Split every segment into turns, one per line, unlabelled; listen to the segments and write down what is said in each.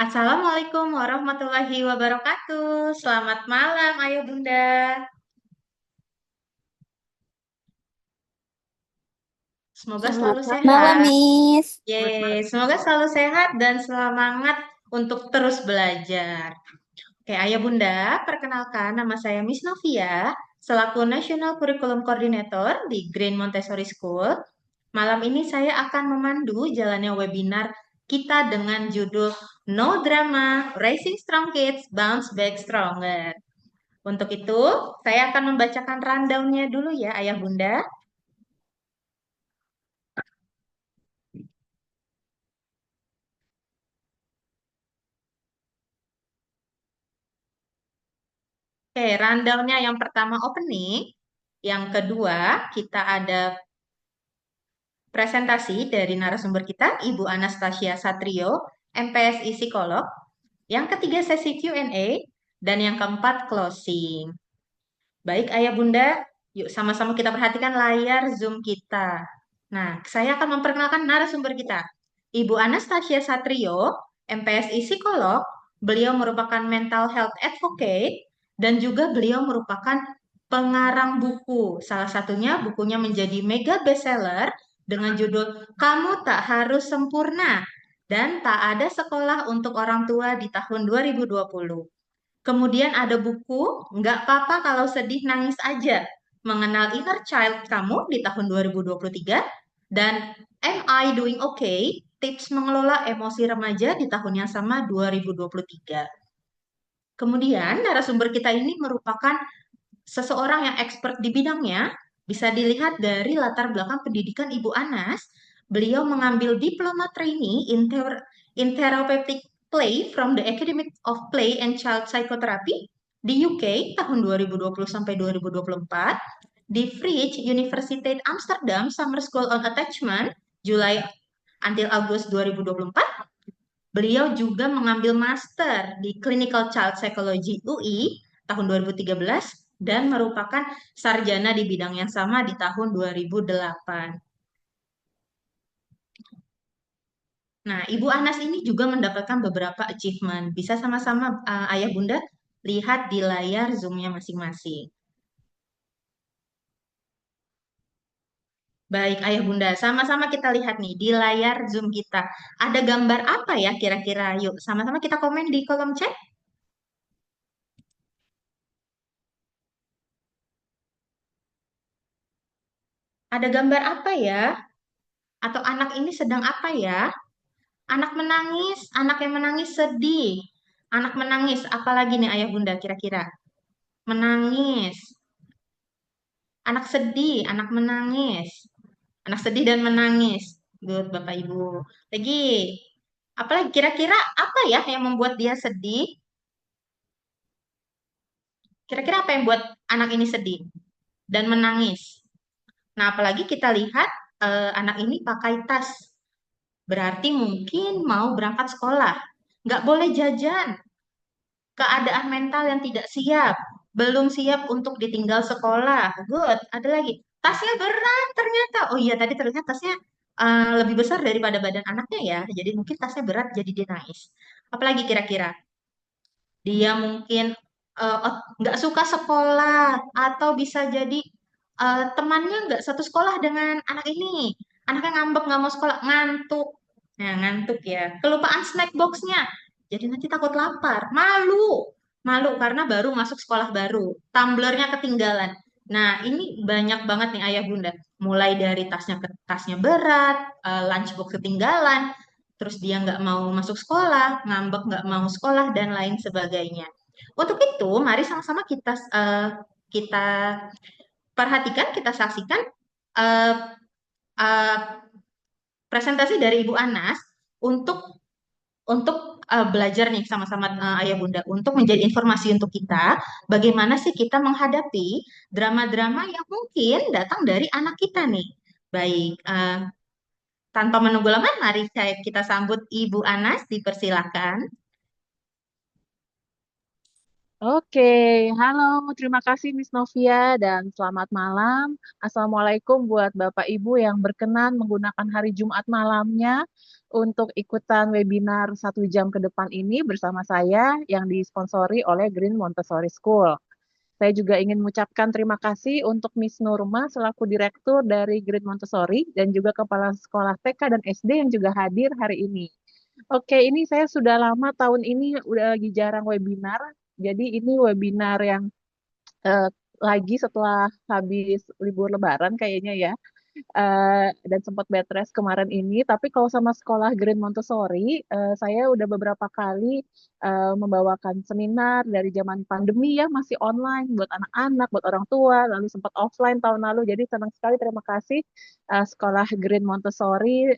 Assalamualaikum warahmatullahi wabarakatuh. Selamat malam, Ayah Bunda. Semoga
Selamat
selalu
malam,
sehat.
Miss.
Semoga selalu sehat dan semangat untuk terus belajar. Oke, Ayah Bunda, perkenalkan nama saya Miss Novia, selaku National Curriculum Coordinator di Green Montessori School. Malam ini saya akan memandu jalannya webinar kita dengan judul No Drama, Raising Strong Kids, Bounce Back Stronger. Untuk itu, saya akan membacakan rundown-nya dulu ya, Ayah Bunda. Oke, rundown-nya yang pertama opening, yang kedua kita ada presentasi dari narasumber kita, Ibu Anastasia Satrio, MPSI Psikolog. Yang ketiga sesi Q&A, dan yang keempat closing. Baik, Ayah Bunda, yuk sama-sama kita perhatikan layar Zoom kita. Nah, saya akan memperkenalkan narasumber kita. Ibu Anastasia Satrio, MPSI Psikolog, beliau merupakan mental health advocate, dan juga beliau merupakan pengarang buku. Salah satunya bukunya menjadi mega bestseller dengan judul Kamu Tak Harus Sempurna, dan Tak Ada Sekolah untuk Orang Tua di tahun 2020. Kemudian ada buku Nggak Apa-apa Kalau Sedih Nangis Aja, Mengenal Inner Child Kamu di tahun 2023, dan Am I Doing Okay? Tips Mengelola Emosi Remaja di tahun yang sama 2023. Kemudian narasumber kita ini merupakan seseorang yang expert di bidangnya, bisa dilihat dari latar belakang pendidikan Ibu Anas. Beliau mengambil diploma trainee in therapeutic play from the Academy of Play and Child Psychotherapy di UK tahun 2020 sampai 2024, di Vrije Universiteit Amsterdam Summer School on Attachment Julai until Agustus 2024. Beliau juga mengambil master di Clinical Child Psychology UI tahun 2013 dan merupakan sarjana di bidang yang sama di tahun 2008. Nah, Ibu Anas ini juga mendapatkan beberapa achievement. Bisa sama-sama Ayah Bunda lihat di layar Zoom-nya masing-masing. Baik, Ayah Bunda, sama-sama kita lihat nih di layar Zoom kita. Ada gambar apa ya kira-kira? Yuk, sama-sama kita komen di kolom chat. Ada gambar apa ya? Atau anak ini sedang apa ya? Anak menangis, anak yang menangis sedih. Anak menangis, apalagi nih ayah bunda kira-kira? Menangis, anak sedih, anak menangis. Anak sedih dan menangis. Good, Bapak Ibu. Lagi, apalagi kira-kira apa ya yang membuat dia sedih? Kira-kira apa yang buat anak ini sedih dan menangis? Nah, apalagi kita lihat anak ini pakai tas. Berarti mungkin mau berangkat sekolah. Nggak boleh jajan. Keadaan mental yang tidak siap, belum siap untuk ditinggal sekolah. Good. Ada lagi. Tasnya berat ternyata. Oh iya, tadi terlihat tasnya lebih besar daripada badan anaknya ya. Jadi mungkin tasnya berat, jadi dia nangis. Apalagi kira-kira? Dia mungkin nggak suka sekolah, atau bisa jadi temannya nggak satu sekolah dengan anak ini. Anaknya ngambek nggak mau sekolah, ngantuk. Nah, ngantuk ya. Kelupaan snack boxnya. Jadi nanti takut lapar. Malu. Malu karena baru masuk sekolah baru. Tumblernya ketinggalan. Nah, ini banyak banget nih ayah bunda. Mulai dari tasnya berat, lunchbox ketinggalan, terus dia nggak mau masuk sekolah, ngambek nggak mau sekolah, dan lain sebagainya. Untuk itu, mari sama-sama kita perhatikan, kita saksikan eh, eh, presentasi dari Ibu Anas untuk belajar nih sama-sama Ayah Bunda untuk menjadi informasi untuk kita bagaimana sih kita menghadapi drama-drama yang mungkin datang dari anak kita nih. Baik, tanpa menunggu lama, mari kita sambut Ibu Anas, dipersilakan.
Oke, halo, terima kasih Miss Novia dan selamat malam. Assalamualaikum buat Bapak Ibu yang berkenan menggunakan hari Jumat malamnya untuk ikutan webinar 1 jam ke depan ini bersama saya yang disponsori oleh Green Montessori School. Saya juga ingin mengucapkan terima kasih untuk Miss Nurma selaku Direktur dari Green Montessori dan juga Kepala Sekolah TK dan SD yang juga hadir hari ini. Oke, ini saya sudah lama tahun ini udah lagi jarang webinar. Jadi ini webinar yang eh, lagi setelah habis libur Lebaran kayaknya ya. Dan sempat bed rest kemarin ini. Tapi kalau sama sekolah Green Montessori, saya udah beberapa kali membawakan seminar dari zaman pandemi ya, masih online buat anak-anak, buat orang tua, lalu sempat offline tahun lalu. Jadi senang sekali, terima kasih sekolah Green Montessori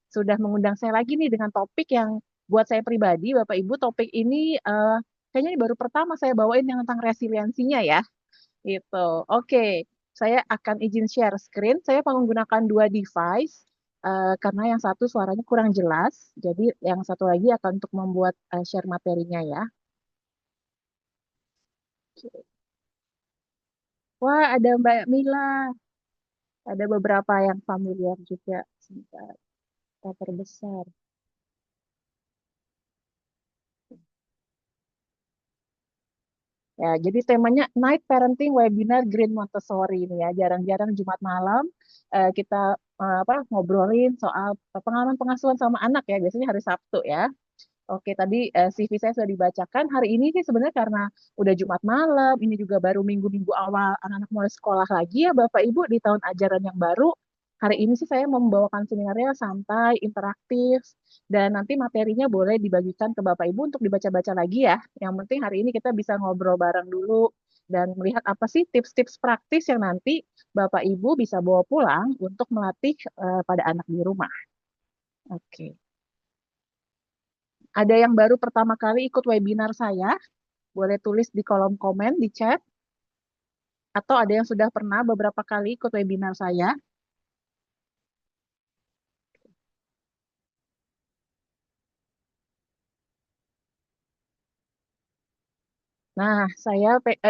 sudah mengundang saya lagi nih dengan topik yang buat saya pribadi, Bapak Ibu, topik ini kayaknya ini baru pertama saya bawain yang tentang resiliensinya ya. Gitu. Oke, saya akan izin share screen. Saya menggunakan 2 device karena yang satu suaranya kurang jelas. Jadi yang satu lagi akan untuk membuat share materinya ya. Wah, ada Mbak Mila. Ada beberapa yang familiar juga. Sebentar, kita perbesar. Ya, jadi temanya Night Parenting Webinar Green Montessori ini ya. Jarang-jarang Jumat malam kita apa ngobrolin soal pengalaman pengasuhan sama anak ya. Biasanya hari Sabtu ya. Oke, tadi CV saya sudah dibacakan. Hari ini sih sebenarnya karena udah Jumat malam, ini juga baru minggu-minggu awal anak-anak mulai sekolah lagi ya, Bapak Ibu di tahun ajaran yang baru. Hari ini sih saya membawakan seminarnya santai, interaktif, dan nanti materinya boleh dibagikan ke Bapak Ibu untuk dibaca-baca lagi ya. Yang penting hari ini kita bisa ngobrol bareng dulu dan melihat apa sih tips-tips praktis yang nanti Bapak Ibu bisa bawa pulang untuk melatih pada anak di rumah. Oke. Ada yang baru pertama kali ikut webinar saya, boleh tulis di kolom komen, di chat, atau ada yang sudah pernah beberapa kali ikut webinar saya. Nah,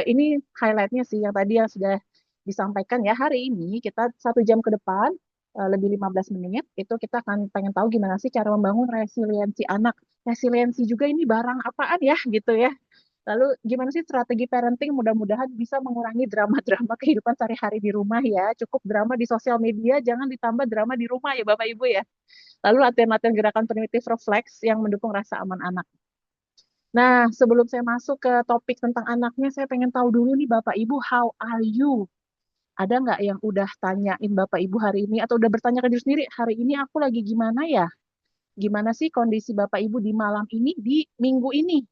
ini highlightnya sih yang tadi yang sudah disampaikan ya. Hari ini kita 1 jam ke depan, lebih 15 menit, itu kita akan pengen tahu gimana sih cara membangun resiliensi anak. Resiliensi juga ini barang apaan ya gitu ya. Lalu gimana sih strategi parenting mudah-mudahan bisa mengurangi drama-drama kehidupan sehari-hari di rumah ya. Cukup drama di sosial media, jangan ditambah drama di rumah ya Bapak Ibu ya. Lalu latihan-latihan gerakan primitif refleks yang mendukung rasa aman anak. Nah, sebelum saya masuk ke topik tentang anaknya, saya pengen tahu dulu nih Bapak Ibu, how are you? Ada nggak yang udah tanyain Bapak Ibu hari ini atau udah bertanya ke diri sendiri, hari ini aku lagi gimana ya? Gimana sih kondisi Bapak Ibu di malam ini, di minggu ini?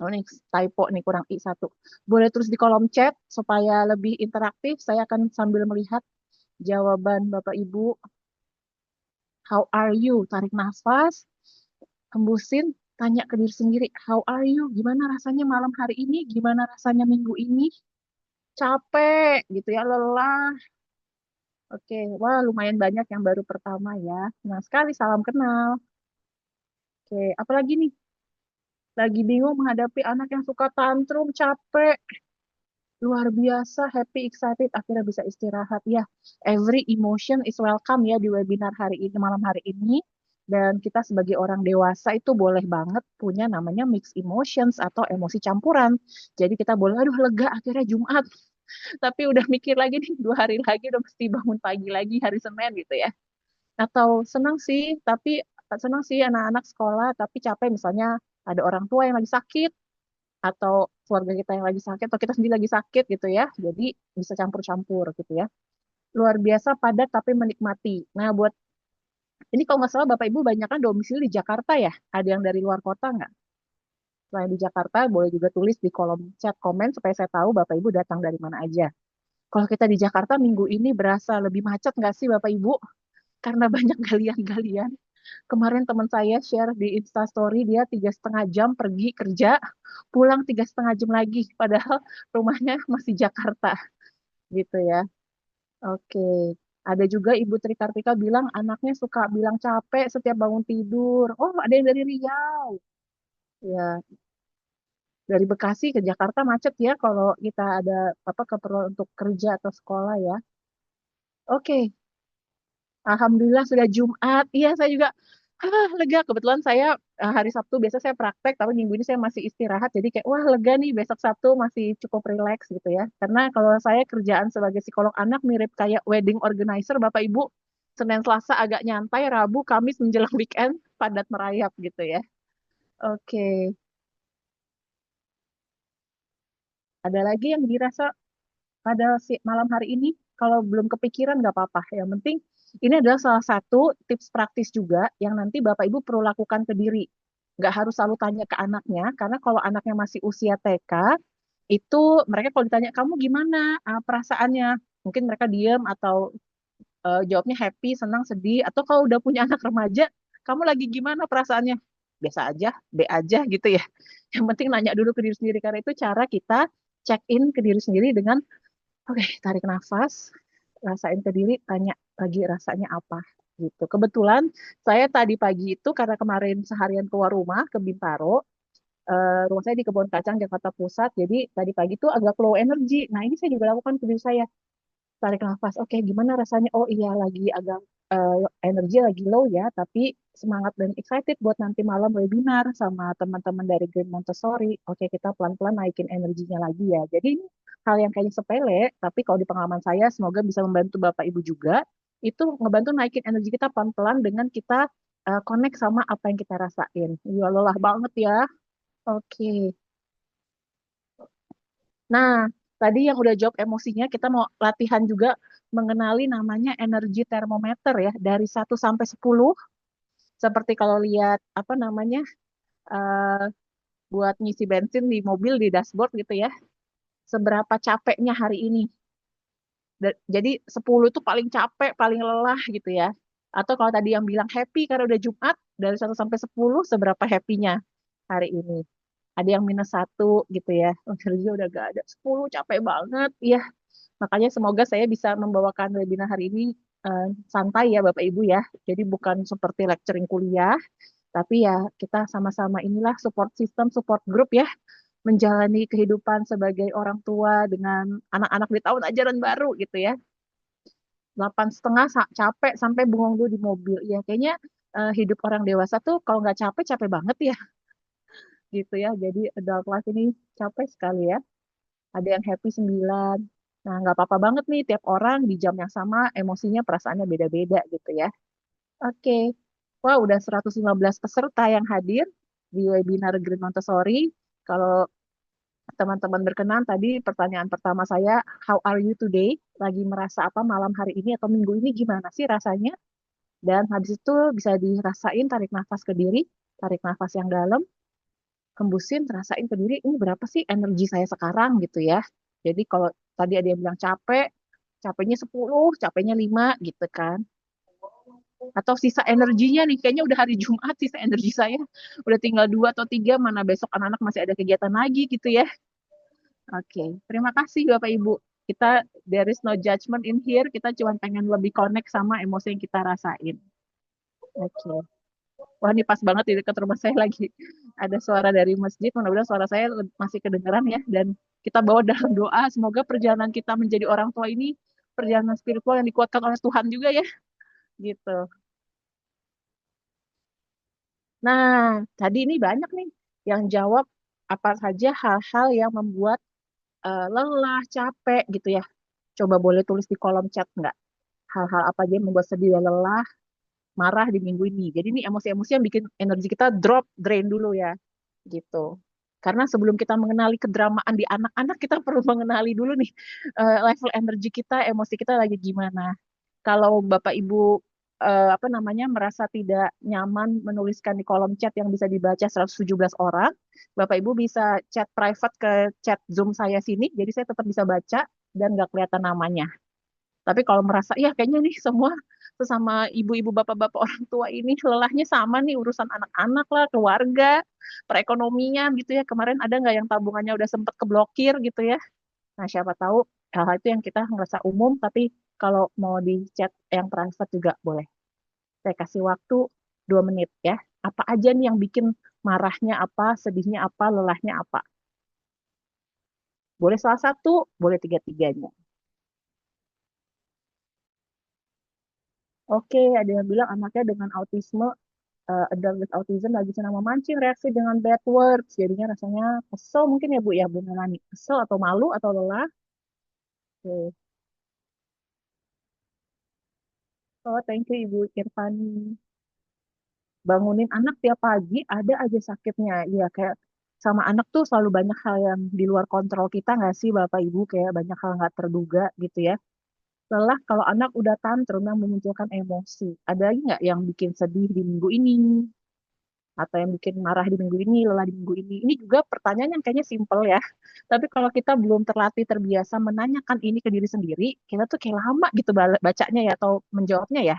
Oh, nih typo nih kurang I1. Boleh terus di kolom chat supaya lebih interaktif. Saya akan sambil melihat jawaban Bapak Ibu. How are you? Tarik nafas, hembusin, tanya ke diri sendiri. How are you? Gimana rasanya malam hari ini? Gimana rasanya minggu ini? Capek gitu ya, lelah. Oke, wah lumayan banyak yang baru pertama ya. Nah, sekali salam kenal. Oke, apalagi nih? Lagi bingung menghadapi anak yang suka tantrum, capek. Luar biasa, happy, excited, akhirnya bisa istirahat. Ya, every emotion is welcome ya di webinar hari ini, malam hari ini. Dan kita sebagai orang dewasa itu boleh banget punya namanya mixed emotions atau emosi campuran. Jadi kita boleh, aduh lega akhirnya Jumat. Tapi udah mikir lagi nih, 2 hari lagi udah mesti bangun pagi lagi hari Senin gitu ya. Atau senang sih anak-anak sekolah, tapi capek misalnya ada orang tua yang lagi sakit, atau keluarga kita yang lagi sakit atau kita sendiri lagi sakit gitu ya. Jadi bisa campur-campur gitu ya. Luar biasa padat tapi menikmati. Nah, buat ini kalau nggak salah Bapak Ibu banyak kan domisili di Jakarta ya. Ada yang dari luar kota nggak? Selain di Jakarta, boleh juga tulis di kolom chat komen supaya saya tahu Bapak Ibu datang dari mana aja. Kalau kita di Jakarta minggu ini berasa lebih macet nggak sih Bapak Ibu? Karena banyak galian-galian. Kemarin teman saya share di Instastory dia 3,5 jam pergi kerja, pulang 3,5 jam lagi, padahal rumahnya masih Jakarta, gitu ya. Oke. Ada juga Ibu Trikartika bilang anaknya suka bilang capek setiap bangun tidur. Oh, ada yang dari Riau. Ya, dari Bekasi ke Jakarta macet ya kalau kita ada apa keperluan untuk kerja atau sekolah ya. Oke, Alhamdulillah sudah Jumat. Iya, saya juga Lega. Kebetulan saya hari Sabtu biasa saya praktek, tapi minggu ini saya masih istirahat. Jadi kayak wah lega nih, besok Sabtu masih cukup rileks gitu ya. Karena kalau saya kerjaan sebagai psikolog anak mirip kayak wedding organizer, Bapak Ibu. Senin Selasa agak nyantai, Rabu Kamis menjelang weekend padat merayap gitu ya. Oke, ada lagi yang dirasa pada si malam hari ini? Kalau belum kepikiran nggak apa-apa. Yang penting ini adalah salah satu tips praktis juga yang nanti Bapak Ibu perlu lakukan ke diri. Nggak harus selalu tanya ke anaknya, karena kalau anaknya masih usia TK, itu mereka kalau ditanya, kamu gimana perasaannya? Mungkin mereka diam atau jawabnya happy, senang, sedih. Atau kalau udah punya anak remaja, kamu lagi gimana perasaannya? Biasa aja, B aja gitu ya. Yang penting nanya dulu ke diri sendiri, karena itu cara kita check in ke diri sendiri dengan oke, tarik nafas, rasain ke diri, tanya lagi rasanya apa gitu. Kebetulan saya tadi pagi itu karena kemarin seharian keluar rumah ke Bintaro, rumah saya di Kebon Kacang Jakarta Pusat, jadi tadi pagi itu agak low energy. Nah ini saya juga lakukan ke diri saya, tarik nafas. Oke, gimana rasanya? Oh iya, lagi agak energi lagi low ya, tapi semangat dan excited buat nanti malam webinar sama teman-teman dari Green Montessori. Oke, kita pelan-pelan naikin energinya lagi ya. Jadi ini hal yang kayaknya sepele, tapi kalau di pengalaman saya, semoga bisa membantu Bapak Ibu juga. Itu ngebantu naikin energi kita pelan-pelan dengan kita connect sama apa yang kita rasain. Ya lelah banget ya. Oke. Nah, tadi yang udah jawab emosinya, kita mau latihan juga mengenali namanya energi termometer ya, dari 1 sampai 10. Seperti kalau lihat apa namanya, eh, buat ngisi bensin di mobil di dashboard gitu ya, seberapa capeknya hari ini. Jadi 10 itu paling capek, paling lelah gitu ya. Atau kalau tadi yang bilang happy karena udah Jumat, dari 1 sampai 10 seberapa happy-nya hari ini. Ada yang -1 gitu ya. Oh, energi udah gak ada. 10 capek banget. Iya, makanya semoga saya bisa membawakan webinar hari ini santai ya Bapak Ibu ya. Jadi bukan seperti lecturing kuliah, tapi ya kita sama-sama inilah support system, support group ya, menjalani kehidupan sebagai orang tua dengan anak-anak di tahun ajaran baru gitu ya. 8.30 capek sampai bengong dulu di mobil. Ya kayaknya hidup orang dewasa tuh kalau nggak capek, capek banget ya gitu ya. Jadi adult life ini capek sekali ya. Ada yang happy 9. Nah, nggak apa-apa banget nih, tiap orang di jam yang sama, emosinya, perasaannya beda-beda gitu ya. Oke. Wah, udah 115 peserta yang hadir di webinar Green Montessori. Kalau teman-teman berkenan, tadi pertanyaan pertama saya, how are you today? Lagi merasa apa malam hari ini atau minggu ini gimana sih rasanya? Dan habis itu bisa dirasain, tarik nafas ke diri, tarik nafas yang dalam, hembusin, rasain ke diri, ini berapa sih energi saya sekarang gitu ya. Jadi kalau tadi ada yang bilang capek, capeknya 10, capeknya 5 gitu kan. Atau sisa energinya nih, kayaknya udah hari Jumat, sisa energi saya udah tinggal 2 atau 3, mana besok anak-anak masih ada kegiatan lagi gitu ya. Oke, terima kasih Bapak Ibu. Kita, there is no judgment in here, kita cuma pengen lebih connect sama emosi yang kita rasain. Oke. Wah, ini pas banget di dekat rumah saya lagi ada suara dari masjid. Mudah-mudahan suara saya masih kedengaran ya. Dan kita bawa dalam doa, semoga perjalanan kita menjadi orang tua ini perjalanan spiritual yang dikuatkan oleh Tuhan juga ya. Gitu. Nah, tadi ini banyak nih yang jawab apa saja hal-hal yang membuat lelah, capek gitu ya. Coba boleh tulis di kolom chat nggak? Hal-hal apa aja yang membuat sedih dan lelah, marah di minggu ini. Jadi ini emosi-emosi yang bikin energi kita drop, drain dulu ya. Gitu. Karena sebelum kita mengenali kedramaan di anak-anak, kita perlu mengenali dulu nih level energi kita, emosi kita lagi gimana. Kalau Bapak Ibu apa namanya merasa tidak nyaman menuliskan di kolom chat yang bisa dibaca 117 orang, Bapak Ibu bisa chat private ke chat Zoom saya sini, jadi saya tetap bisa baca dan nggak kelihatan namanya. Tapi kalau merasa, ya kayaknya nih semua sesama ibu-ibu bapak-bapak orang tua ini lelahnya sama nih, urusan anak-anak lah, keluarga, perekonomian gitu ya. Kemarin ada nggak yang tabungannya udah sempet keblokir gitu ya. Nah, siapa tahu hal itu yang kita ngerasa umum, tapi kalau mau di chat yang private juga boleh. Saya kasih waktu 2 menit ya. Apa aja nih yang bikin marahnya apa, sedihnya apa, lelahnya apa. Boleh salah satu, boleh tiga-tiganya. Oke, ada yang bilang anaknya dengan autisme adult with autism lagi senang memancing reaksi dengan bad words. Jadinya rasanya kesel mungkin ya Bu ya, Bu Melani. Kesel atau malu atau lelah. Oke. Oh, thank you Ibu Irfani. Bangunin anak tiap pagi ada aja sakitnya. Iya, kayak sama anak tuh selalu banyak hal yang di luar kontrol kita nggak sih Bapak Ibu? Kayak banyak hal nggak terduga gitu ya. Lelah kalau anak udah tantrum yang memunculkan emosi. Ada lagi nggak yang bikin sedih di minggu ini? Atau yang bikin marah di minggu ini, lelah di minggu ini? Ini juga pertanyaan yang kayaknya simple ya. Tapi kalau kita belum terlatih terbiasa menanyakan ini ke diri sendiri, kita tuh kayak lama gitu bacanya ya atau menjawabnya ya.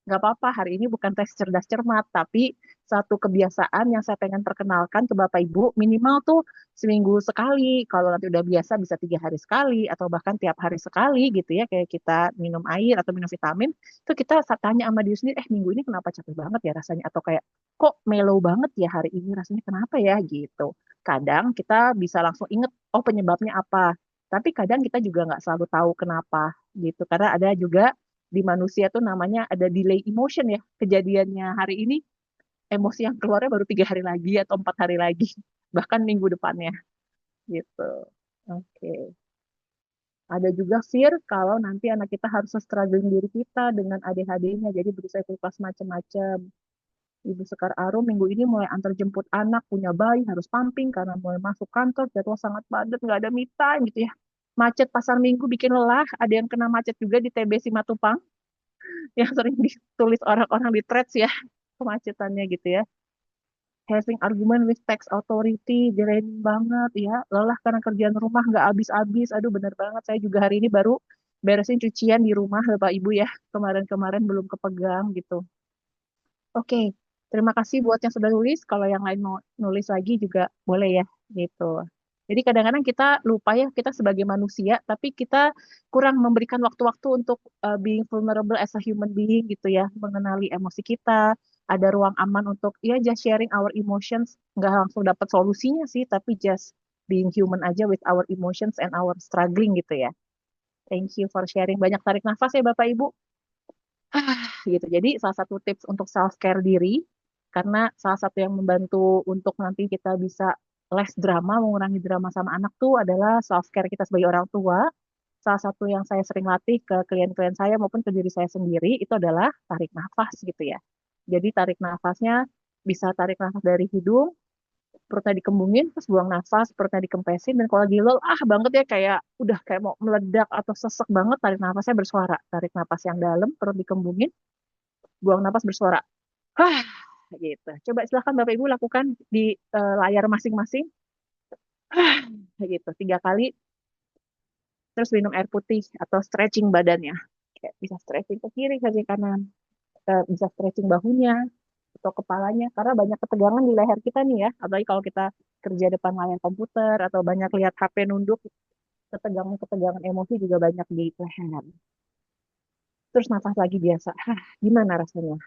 Nggak apa-apa, hari ini bukan tes cerdas cermat, tapi satu kebiasaan yang saya pengen perkenalkan ke Bapak Ibu, minimal tuh seminggu sekali. Kalau nanti udah biasa bisa 3 hari sekali, atau bahkan tiap hari sekali gitu ya, kayak kita minum air atau minum vitamin, itu kita tanya sama diri sendiri, minggu ini kenapa capek banget ya rasanya, atau kayak kok mellow banget ya hari ini rasanya kenapa ya gitu. Kadang kita bisa langsung inget, oh penyebabnya apa. Tapi kadang kita juga nggak selalu tahu kenapa gitu, karena ada juga di manusia tuh namanya ada delay emotion ya. Kejadiannya hari ini, emosi yang keluarnya baru 3 hari lagi atau 4 hari lagi, bahkan minggu depannya gitu. Oke. Ada juga fear kalau nanti anak kita harus struggling diri kita dengan ADHD-nya, jadi berusaha kelas macam-macam. Ibu Sekar Arum minggu ini mulai antar jemput anak, punya bayi, harus pumping karena mulai masuk kantor, jadwal sangat padat, nggak ada me time gitu ya. Macet pasar minggu bikin lelah, ada yang kena macet juga di TB Simatupang, yang sering ditulis orang-orang di threads ya, kemacetannya gitu ya. Having argument with tax authority, draining banget ya. Lelah karena kerjaan rumah nggak habis-habis. Aduh bener banget, saya juga hari ini baru beresin cucian di rumah Bapak Ibu ya. Kemarin-kemarin belum kepegang gitu. Oke, terima kasih buat yang sudah nulis. Kalau yang lain mau nulis lagi juga boleh ya gitu. Jadi kadang-kadang kita lupa ya kita sebagai manusia, tapi kita kurang memberikan waktu-waktu untuk being vulnerable as a human being gitu ya, mengenali emosi kita, ada ruang aman untuk ya just sharing our emotions, nggak langsung dapat solusinya sih, tapi just being human aja with our emotions and our struggling gitu ya. Thank you for sharing. Banyak tarik nafas ya Bapak Ibu. Gitu. Jadi salah satu tips untuk self care diri, karena salah satu yang membantu untuk nanti kita bisa less drama, mengurangi drama sama anak tuh adalah self care kita sebagai orang tua. Salah satu yang saya sering latih ke klien-klien saya maupun ke diri saya sendiri itu adalah tarik nafas gitu ya. Jadi tarik nafasnya bisa tarik nafas dari hidung, perutnya dikembungin, terus buang nafas, perutnya dikempesin, dan kalau lagi lelah banget ya, kayak udah kayak mau meledak atau sesek banget, tarik nafasnya bersuara. Tarik nafas yang dalam, perut dikembungin, buang nafas bersuara. Hah, gitu. Coba silahkan Bapak Ibu lakukan di layar masing-masing. Hah, gitu. 3 kali, terus minum air putih atau stretching badannya. Kayak bisa stretching ke kiri, ke kanan. Bisa stretching bahunya atau kepalanya. Karena banyak ketegangan di leher kita nih ya. Apalagi kalau kita kerja depan layar komputer atau banyak lihat HP nunduk, ketegangan-ketegangan emosi juga banyak di leher. Terus nafas lagi biasa. Hah, gimana rasanya?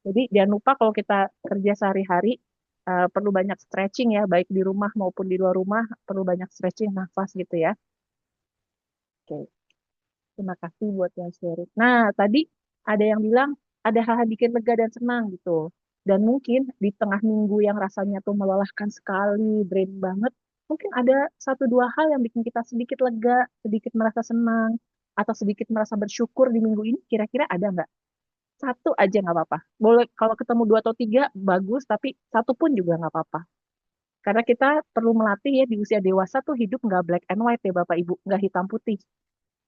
Jadi jangan lupa kalau kita kerja sehari-hari perlu banyak stretching ya, baik di rumah maupun di luar rumah, perlu banyak stretching nafas gitu ya. Oke, terima kasih buat yang sharing. Nah, tadi ada yang bilang ada hal-hal bikin lega dan senang gitu. Dan mungkin di tengah minggu yang rasanya tuh melelahkan sekali, drain banget, mungkin ada satu dua hal yang bikin kita sedikit lega, sedikit merasa senang, atau sedikit merasa bersyukur di minggu ini. Kira-kira ada nggak? Satu aja nggak apa-apa. Boleh kalau ketemu dua atau tiga bagus, tapi satu pun juga nggak apa-apa. Karena kita perlu melatih ya di usia dewasa tuh hidup nggak black and white ya Bapak Ibu, nggak hitam putih.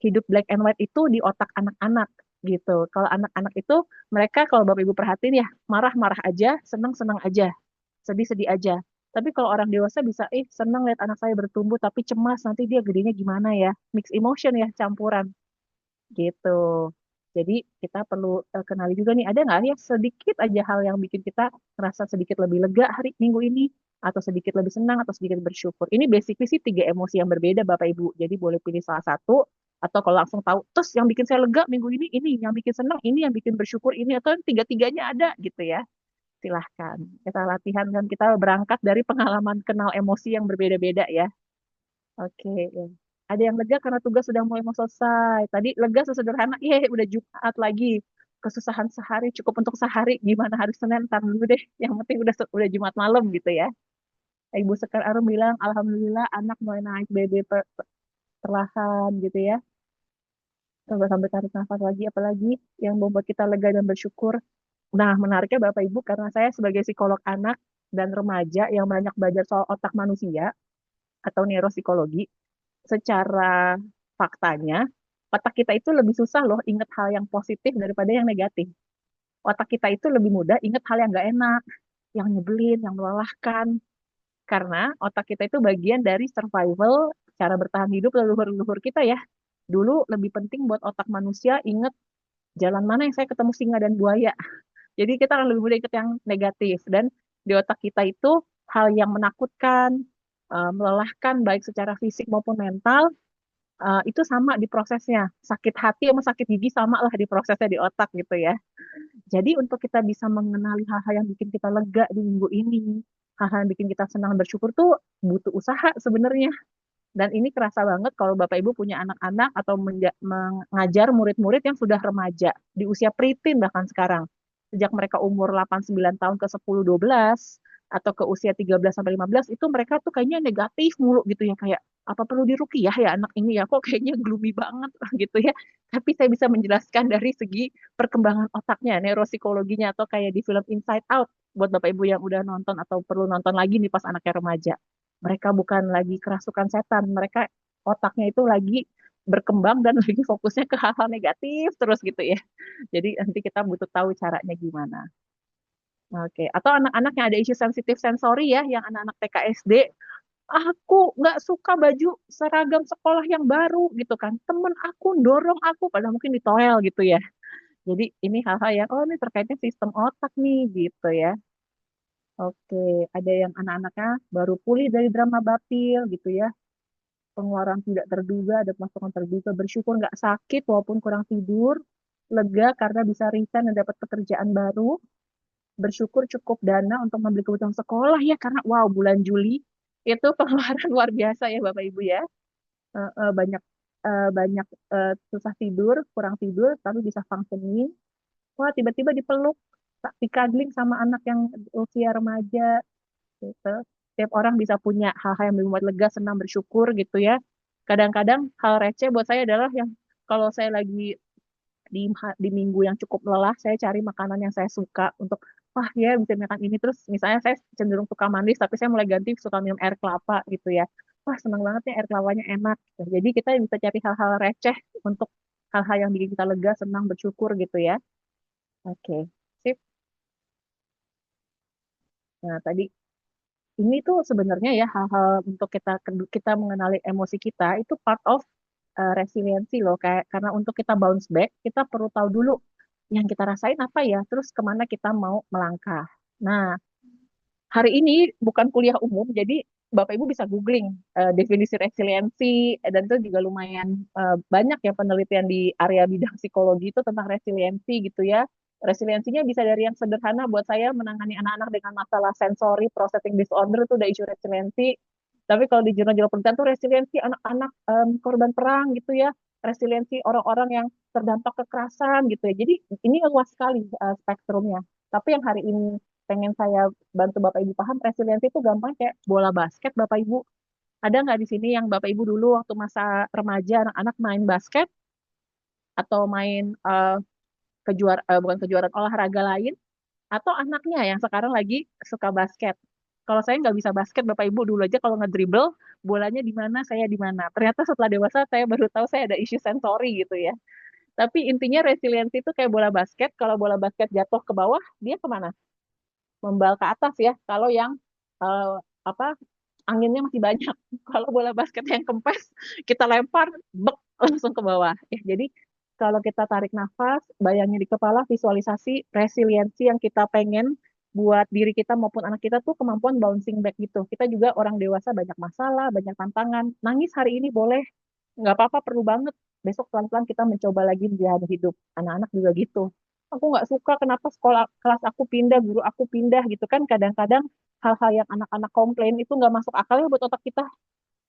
Hidup black and white itu di otak anak-anak gitu. Kalau anak-anak itu mereka kalau Bapak Ibu perhatiin ya marah-marah aja, senang-senang aja, sedih-sedih aja. Tapi kalau orang dewasa bisa, senang lihat anak saya bertumbuh, tapi cemas nanti dia gedenya gimana ya. Mix emotion ya, campuran gitu. Jadi kita perlu kenali juga nih, ada nggak ya sedikit aja hal yang bikin kita ngerasa sedikit lebih lega hari minggu ini, atau sedikit lebih senang, atau sedikit bersyukur. Ini basically sih 3 emosi yang berbeda Bapak Ibu. Jadi boleh pilih salah satu, atau kalau langsung tahu, terus yang bikin saya lega minggu ini, yang bikin senang ini, yang bikin bersyukur ini, atau tiga-tiganya ada gitu ya. Silahkan. Kita latihan kan kita berangkat dari pengalaman kenal emosi yang berbeda-beda ya. Oke, ya. Ada yang lega karena tugas sudah mulai mau selesai. Tadi lega sesederhana, udah Jumat lagi. kesusahan sehari cukup untuk sehari, gimana hari Senin ntar dulu deh, yang penting udah Jumat malam gitu ya. Ibu Sekar Arum bilang alhamdulillah anak mulai naik perlahan gitu ya, coba sampai tarik nafas lagi, apalagi yang membuat kita lega dan bersyukur. Nah, menariknya Bapak Ibu, karena saya sebagai psikolog anak dan remaja yang banyak belajar soal otak manusia atau neuropsikologi, secara faktanya, otak kita itu lebih susah loh ingat hal yang positif daripada yang negatif. Otak kita itu lebih mudah ingat hal yang nggak enak, yang nyebelin, yang melelahkan. Karena otak kita itu bagian dari survival, cara bertahan hidup leluhur-leluhur kita ya. Dulu lebih penting buat otak manusia ingat jalan mana yang saya ketemu singa dan buaya. Jadi kita akan lebih mudah ikut yang negatif. Dan di otak kita itu hal yang menakutkan, melelahkan baik secara fisik maupun mental, itu sama di prosesnya. Sakit hati sama sakit gigi sama lah di prosesnya di otak gitu ya. Jadi untuk kita bisa mengenali hal-hal yang bikin kita lega di minggu ini, hal-hal yang bikin kita senang bersyukur tuh butuh usaha sebenarnya. Dan ini kerasa banget kalau Bapak Ibu punya anak-anak atau mengajar murid-murid yang sudah remaja, di usia preteen bahkan sekarang. Sejak mereka umur 8-9 tahun ke 10-12, atau ke usia 13-15, itu mereka tuh kayaknya negatif mulu gitu ya. Kayak, apa perlu diruqyah ya anak ini ya? Kok kayaknya gloomy banget gitu ya. Tapi saya bisa menjelaskan dari segi perkembangan otaknya, neuropsikologinya, atau kayak di film Inside Out, buat Bapak Ibu yang udah nonton atau perlu nonton lagi nih pas anaknya remaja. Mereka bukan lagi kerasukan setan, mereka otaknya itu lagi berkembang dan lagi fokusnya ke hal-hal negatif terus gitu ya. Jadi nanti kita butuh tahu caranya gimana. Oke, atau anak-anak yang ada isu sensitif sensori ya, yang anak-anak TK SD, aku nggak suka baju seragam sekolah yang baru gitu kan. Temen aku dorong aku, padahal mungkin ditoel gitu ya. Jadi ini hal-hal yang, oh ini terkaitnya sistem otak nih gitu ya. Oke, ada yang anak-anaknya baru pulih dari drama bapil gitu ya. Pengeluaran tidak terduga, ada pemasukan terduga, bersyukur nggak sakit walaupun kurang tidur, lega karena bisa resign dan dapat pekerjaan baru, bersyukur cukup dana untuk membeli kebutuhan sekolah ya, karena wow bulan Juli itu pengeluaran luar biasa ya Bapak Ibu ya. Banyak banyak susah tidur, kurang tidur, tapi bisa functioning. Wah tiba-tiba dipeluk, dikagling sama anak yang usia remaja gitu. Setiap orang bisa punya hal-hal yang membuat lega, senang, bersyukur gitu ya. Kadang-kadang hal receh buat saya adalah yang kalau saya lagi di minggu yang cukup lelah, saya cari makanan yang saya suka untuk wah ya bisa makan ini terus. Misalnya saya cenderung suka manis, tapi saya mulai ganti suka minum air kelapa gitu ya. Wah senang banget nih air kelapanya enak. Jadi kita bisa cari hal-hal receh untuk hal-hal yang bikin kita lega, senang, bersyukur gitu ya. Oke, sip. Nah, tadi ini tuh sebenarnya ya hal-hal untuk kita mengenali emosi kita itu part of resiliensi loh, kayak karena untuk kita bounce back kita perlu tahu dulu yang kita rasain apa ya, terus kemana kita mau melangkah. Nah, hari ini bukan kuliah umum, jadi Bapak Ibu bisa googling definisi resiliensi, dan itu juga lumayan banyak ya penelitian di area bidang psikologi itu tentang resiliensi gitu ya. Resiliensinya bisa dari yang sederhana buat saya menangani anak-anak dengan masalah sensory processing disorder itu udah isu resiliensi. Tapi kalau di jurnal-jurnal penelitian tuh resiliensi anak-anak korban perang gitu ya, resiliensi orang-orang yang terdampak kekerasan gitu ya. Jadi ini luas sekali spektrumnya. Tapi yang hari ini pengen saya bantu Bapak Ibu paham, resiliensi itu gampang kayak bola basket Bapak Ibu. Ada nggak di sini yang Bapak Ibu dulu waktu masa remaja anak-anak main basket atau main bukan kejuaraan olahraga lain, atau anaknya yang sekarang lagi suka basket. Kalau saya nggak bisa basket, Bapak Ibu dulu aja kalau ngedribble, bolanya di mana, saya di mana. Ternyata setelah dewasa saya baru tahu saya ada isu sensori gitu ya. Tapi intinya resiliensi itu kayak bola basket, kalau bola basket jatuh ke bawah, dia kemana? Membal ke atas ya. Kalau yang eh, apa anginnya masih banyak. Kalau bola basket yang kempes, kita lempar, bek, langsung ke bawah. Ya, jadi kalau kita tarik nafas, bayangin di kepala, visualisasi resiliensi yang kita pengen buat diri kita maupun anak kita tuh kemampuan bouncing back gitu. Kita juga orang dewasa banyak masalah, banyak tantangan. Nangis hari ini boleh, nggak apa-apa, perlu banget. Besok pelan-pelan kita mencoba lagi menjalani hidup. Anak-anak juga gitu. Aku nggak suka kenapa sekolah kelas aku pindah, guru aku pindah gitu kan. Kadang-kadang hal-hal yang anak-anak komplain itu nggak masuk akal ya buat otak kita.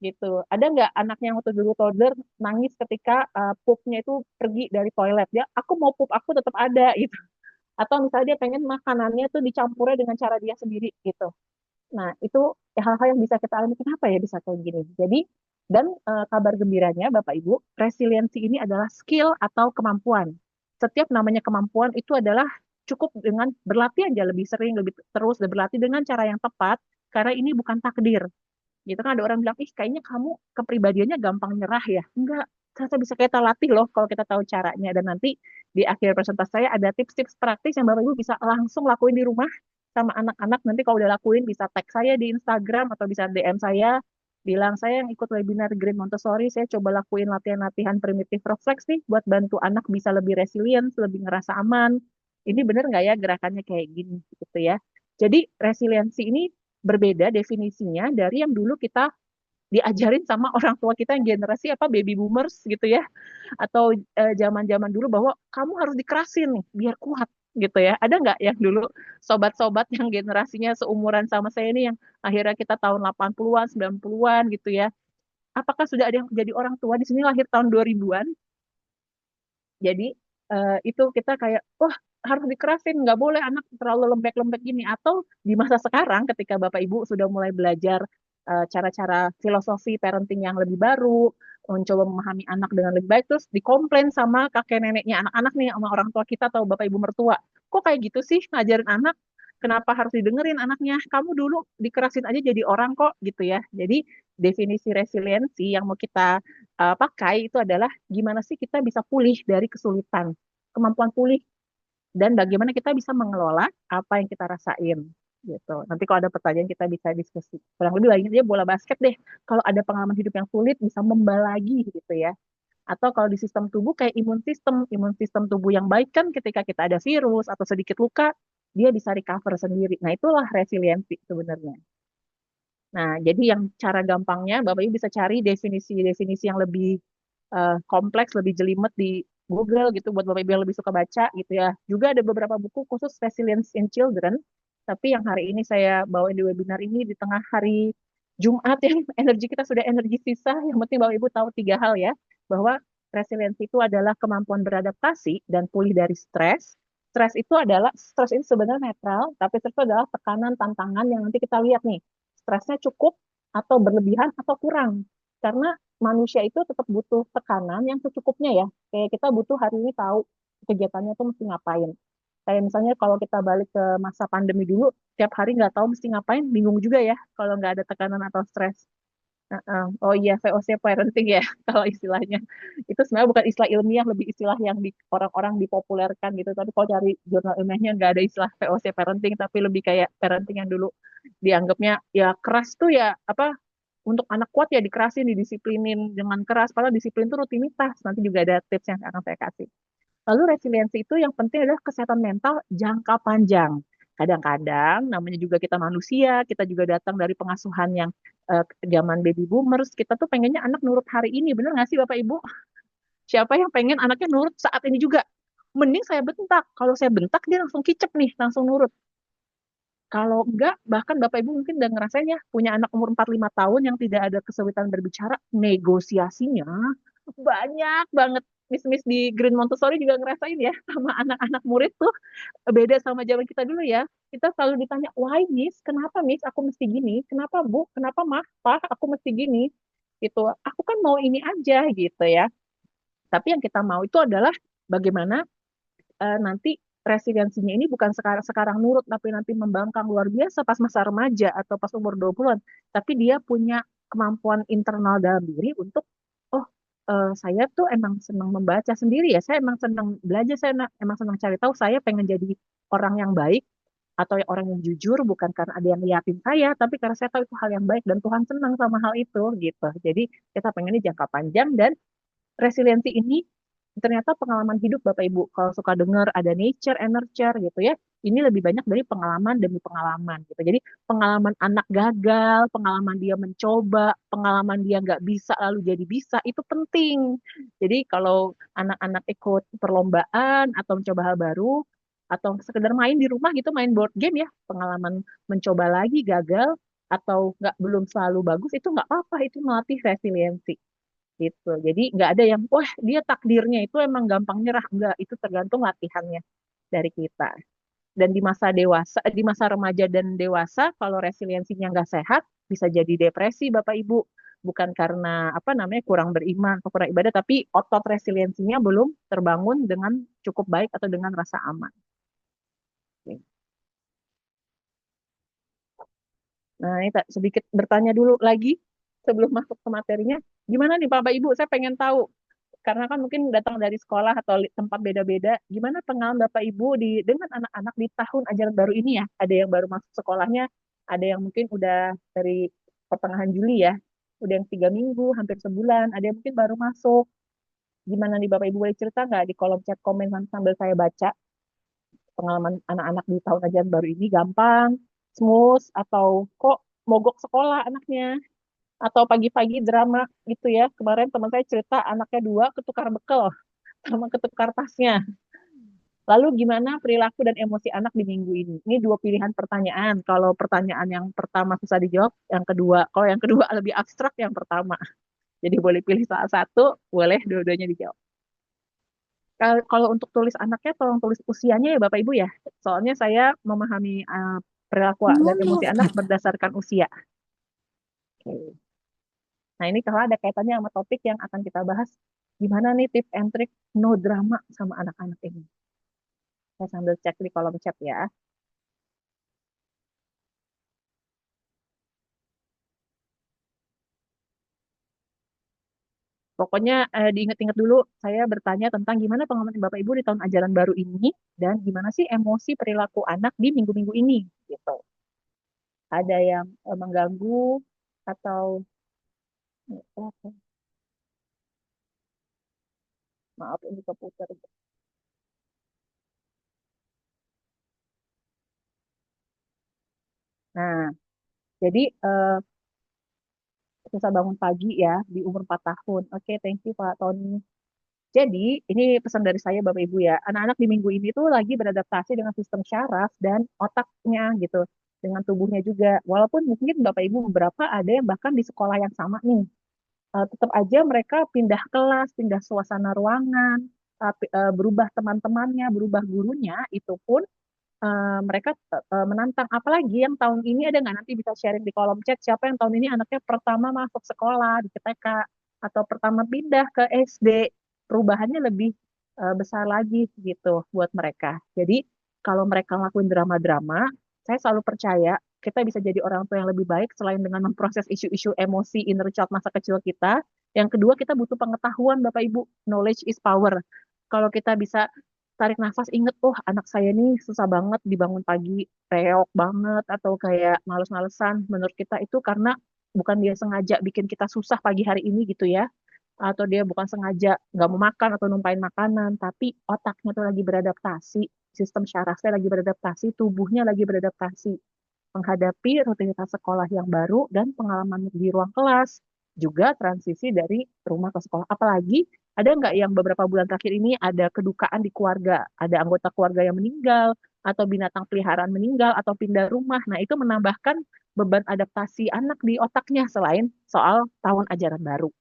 gitu. Ada nggak anaknya yang waktu dulu toddler nangis ketika pupnya itu pergi dari toilet ya? Aku mau pup aku tetap ada gitu. Atau misalnya dia pengen makanannya tuh dicampurnya dengan cara dia sendiri gitu. Nah, itu ya hal-hal yang bisa kita alami. Kenapa ya bisa kayak gini? Jadi, dan kabar gembiranya, Bapak Ibu, resiliensi ini adalah skill atau kemampuan. Setiap namanya kemampuan itu adalah cukup dengan berlatih aja lebih sering, lebih terus, dan berlatih dengan cara yang tepat, karena ini bukan takdir. Gitu kan ada orang bilang, ih kayaknya kamu kepribadiannya gampang nyerah ya. Enggak, ternyata bisa kita latih loh kalau kita tahu caranya. Dan nanti di akhir presentasi saya ada tips-tips praktis yang Bapak Ibu bisa langsung lakuin di rumah sama anak-anak. Nanti kalau udah lakuin bisa tag saya di Instagram atau bisa DM saya. Bilang saya yang ikut webinar Green Montessori, saya coba lakuin latihan-latihan primitive reflex nih buat bantu anak bisa lebih resilient, lebih ngerasa aman. Ini bener nggak ya gerakannya kayak gini gitu ya. Jadi resiliensi ini berbeda definisinya dari yang dulu kita diajarin sama orang tua kita yang generasi apa baby boomers gitu ya atau zaman-zaman dulu bahwa kamu harus dikerasin nih biar kuat gitu ya. Ada nggak yang dulu sobat-sobat yang generasinya seumuran sama saya ini yang akhirnya kita tahun 80-an, 90-an gitu ya. Apakah sudah ada yang jadi orang tua di sini lahir tahun 2000-an? Jadi itu kita kayak, wah harus dikerasin, nggak boleh anak terlalu lembek-lembek gini. Atau di masa sekarang ketika Bapak Ibu sudah mulai belajar cara-cara filosofi parenting yang lebih baru, mencoba memahami anak dengan lebih baik, terus dikomplain sama kakek neneknya anak-anak nih, sama orang tua kita atau Bapak Ibu mertua. Kok kayak gitu sih ngajarin anak? Kenapa harus didengerin anaknya? Kamu dulu dikerasin aja jadi orang kok gitu ya. Jadi definisi resiliensi yang mau kita pakai itu adalah gimana sih kita bisa pulih dari kesulitan, kemampuan pulih, dan bagaimana kita bisa mengelola apa yang kita rasain gitu. Nanti kalau ada pertanyaan kita bisa diskusi. Kurang lebih lagi dia bola basket deh. Kalau ada pengalaman hidup yang sulit bisa membal lagi gitu ya. Atau kalau di sistem tubuh kayak imun sistem tubuh yang baik kan ketika kita ada virus atau sedikit luka, dia bisa recover sendiri. Nah, itulah resiliensi sebenarnya. Nah, jadi yang cara gampangnya, Bapak Ibu bisa cari definisi-definisi yang lebih kompleks, lebih jelimet di Google gitu buat Bapak Ibu yang lebih suka baca gitu ya. Juga ada beberapa buku khusus Resilience in Children, tapi yang hari ini saya bawain di webinar ini di tengah hari Jumat yang energi kita sudah energi sisa, yang penting Bapak Ibu tahu tiga hal ya, bahwa resiliensi itu adalah kemampuan beradaptasi dan pulih dari stres. Stres itu sebenarnya netral, tapi stres itu adalah tekanan, tantangan yang nanti kita lihat nih, stresnya cukup atau berlebihan atau kurang. Karena manusia itu tetap butuh tekanan yang secukupnya ya. Kayak kita butuh hari ini tahu kegiatannya tuh mesti ngapain. Kayak misalnya kalau kita balik ke masa pandemi dulu, tiap hari nggak tahu mesti ngapain, bingung juga ya kalau nggak ada tekanan atau stres. Oh iya, VOC parenting ya, kalau istilahnya. Itu sebenarnya bukan istilah ilmiah, lebih istilah yang orang-orang dipopulerkan gitu. Tapi kalau cari jurnal ilmiahnya nggak ada istilah VOC parenting, tapi lebih kayak parenting yang dulu dianggapnya ya keras tuh ya apa untuk anak kuat ya dikerasin, didisiplinin dengan keras. Padahal disiplin itu rutinitas. Nanti juga ada tips yang akan saya kasih. Lalu resiliensi itu yang penting adalah kesehatan mental jangka panjang. Kadang-kadang namanya juga kita manusia, kita juga datang dari pengasuhan yang zaman baby boomers, kita tuh pengennya anak nurut hari ini. Bener nggak sih Bapak Ibu? Siapa yang pengen anaknya nurut saat ini juga? Mending saya bentak. Kalau saya bentak dia langsung kicep nih, langsung nurut. Kalau enggak, bahkan Bapak Ibu mungkin udah ngerasain ya, punya anak umur 45 tahun yang tidak ada kesulitan berbicara, negosiasinya banyak banget. Miss-miss di Green Montessori juga ngerasain ya, sama anak-anak murid tuh beda sama zaman kita dulu ya. Kita selalu ditanya, why Miss? Kenapa Miss? Aku mesti gini. Kenapa Bu? Kenapa Mah? Pak? Aku mesti gini. Gitu. Aku kan mau ini aja gitu ya. Tapi yang kita mau itu adalah bagaimana nanti resiliensinya ini bukan sekarang nurut tapi nanti membangkang luar biasa pas masa remaja atau pas umur 20-an, tapi dia punya kemampuan internal dalam diri untuk oh saya tuh emang senang membaca sendiri ya, saya emang senang belajar, emang senang cari tahu, saya pengen jadi orang yang baik atau orang yang jujur bukan karena ada yang liatin saya, tapi karena saya tahu itu hal yang baik dan Tuhan senang sama hal itu gitu. Jadi kita pengennya jangka panjang dan resiliensi ini ternyata pengalaman hidup Bapak Ibu. Kalau suka dengar ada nature and nurture gitu ya, ini lebih banyak dari pengalaman demi pengalaman gitu. Jadi pengalaman anak gagal, pengalaman dia mencoba, pengalaman dia nggak bisa lalu jadi bisa, itu penting. Jadi kalau anak-anak ikut perlombaan atau mencoba hal baru, atau sekedar main di rumah gitu, main board game ya, pengalaman mencoba lagi gagal, atau nggak belum selalu bagus itu nggak apa-apa, itu melatih resiliensi gitu. Jadi nggak ada yang wah dia takdirnya itu emang gampang nyerah, nggak, itu tergantung latihannya dari kita. Dan di masa dewasa, di masa remaja dan dewasa, kalau resiliensinya nggak sehat, bisa jadi depresi, Bapak Ibu. Bukan karena apa namanya kurang beriman atau kurang ibadah, tapi otot resiliensinya belum terbangun dengan cukup baik atau dengan rasa aman. Nah, ini sedikit bertanya dulu lagi sebelum masuk ke materinya. Gimana nih Bapak Ibu? Saya pengen tahu karena kan mungkin datang dari sekolah atau tempat beda-beda. Gimana pengalaman Bapak Ibu dengan anak-anak di tahun ajaran baru ini ya? Ada yang baru masuk sekolahnya, ada yang mungkin udah dari pertengahan Juli ya, udah yang 3 minggu, hampir sebulan, ada yang mungkin baru masuk. Gimana nih Bapak Ibu boleh cerita nggak di kolom chat komen sambil saya baca pengalaman anak-anak di tahun ajaran baru ini gampang, smooth, atau kok mogok sekolah anaknya? Atau pagi-pagi drama gitu ya. Kemarin teman saya cerita anaknya dua ketukar bekal sama ketukar tasnya. Lalu gimana perilaku dan emosi anak di minggu ini? Ini dua pilihan pertanyaan. Kalau pertanyaan yang pertama susah dijawab, yang kedua. Kalau yang kedua lebih abstrak, yang pertama. Jadi boleh pilih salah satu, boleh dua-duanya dijawab. Kalau untuk tulis anaknya, tolong tulis usianya ya Bapak Ibu ya. Soalnya saya memahami perilaku dan emosi anak berdasarkan usia. Oke. Nah, ini kalau ada kaitannya sama topik yang akan kita bahas, gimana nih tips and trick no drama sama anak-anak ini. Saya sambil cek di kolom chat ya. Pokoknya diingat-ingat dulu, saya bertanya tentang gimana pengalaman Bapak Ibu di tahun ajaran baru ini, dan gimana sih emosi perilaku anak di minggu-minggu ini, gitu. Ada yang mengganggu, atau, maaf ini komputer. Nah, jadi susah bangun pagi ya, di umur 4 tahun. Oke, thank you Pak Tony. Jadi, ini pesan dari saya Bapak Ibu ya. Anak-anak di minggu ini tuh lagi beradaptasi dengan sistem syaraf dan otaknya gitu. Dengan tubuhnya juga. Walaupun mungkin Bapak Ibu beberapa ada yang bahkan di sekolah yang sama nih. Tetap aja mereka pindah kelas, pindah suasana ruangan, berubah teman-temannya, berubah gurunya, itu pun mereka menantang. Apalagi yang tahun ini ada nggak, nanti bisa sharing di kolom chat siapa yang tahun ini anaknya pertama masuk sekolah di TK atau pertama pindah ke SD, perubahannya lebih besar lagi gitu buat mereka. Jadi kalau mereka lakuin drama-drama, saya selalu percaya kita bisa jadi orang tua yang lebih baik selain dengan memproses isu-isu emosi inner child masa kecil kita. Yang kedua, kita butuh pengetahuan Bapak Ibu. Knowledge is power. Kalau kita bisa tarik nafas, inget, oh anak saya nih susah banget dibangun pagi, reok banget, atau kayak males-malesan. Menurut kita itu karena bukan dia sengaja bikin kita susah pagi hari ini gitu ya, atau dia bukan sengaja nggak mau makan atau numpain makanan, tapi otaknya tuh lagi beradaptasi, sistem syarafnya lagi beradaptasi, tubuhnya lagi beradaptasi menghadapi rutinitas sekolah yang baru dan pengalaman di ruang kelas, juga transisi dari rumah ke sekolah. Apalagi ada nggak yang beberapa bulan terakhir ini ada kedukaan di keluarga, ada anggota keluarga yang meninggal, atau binatang peliharaan meninggal, atau pindah rumah. Nah, itu menambahkan beban adaptasi anak di otaknya selain soal tahun ajaran baru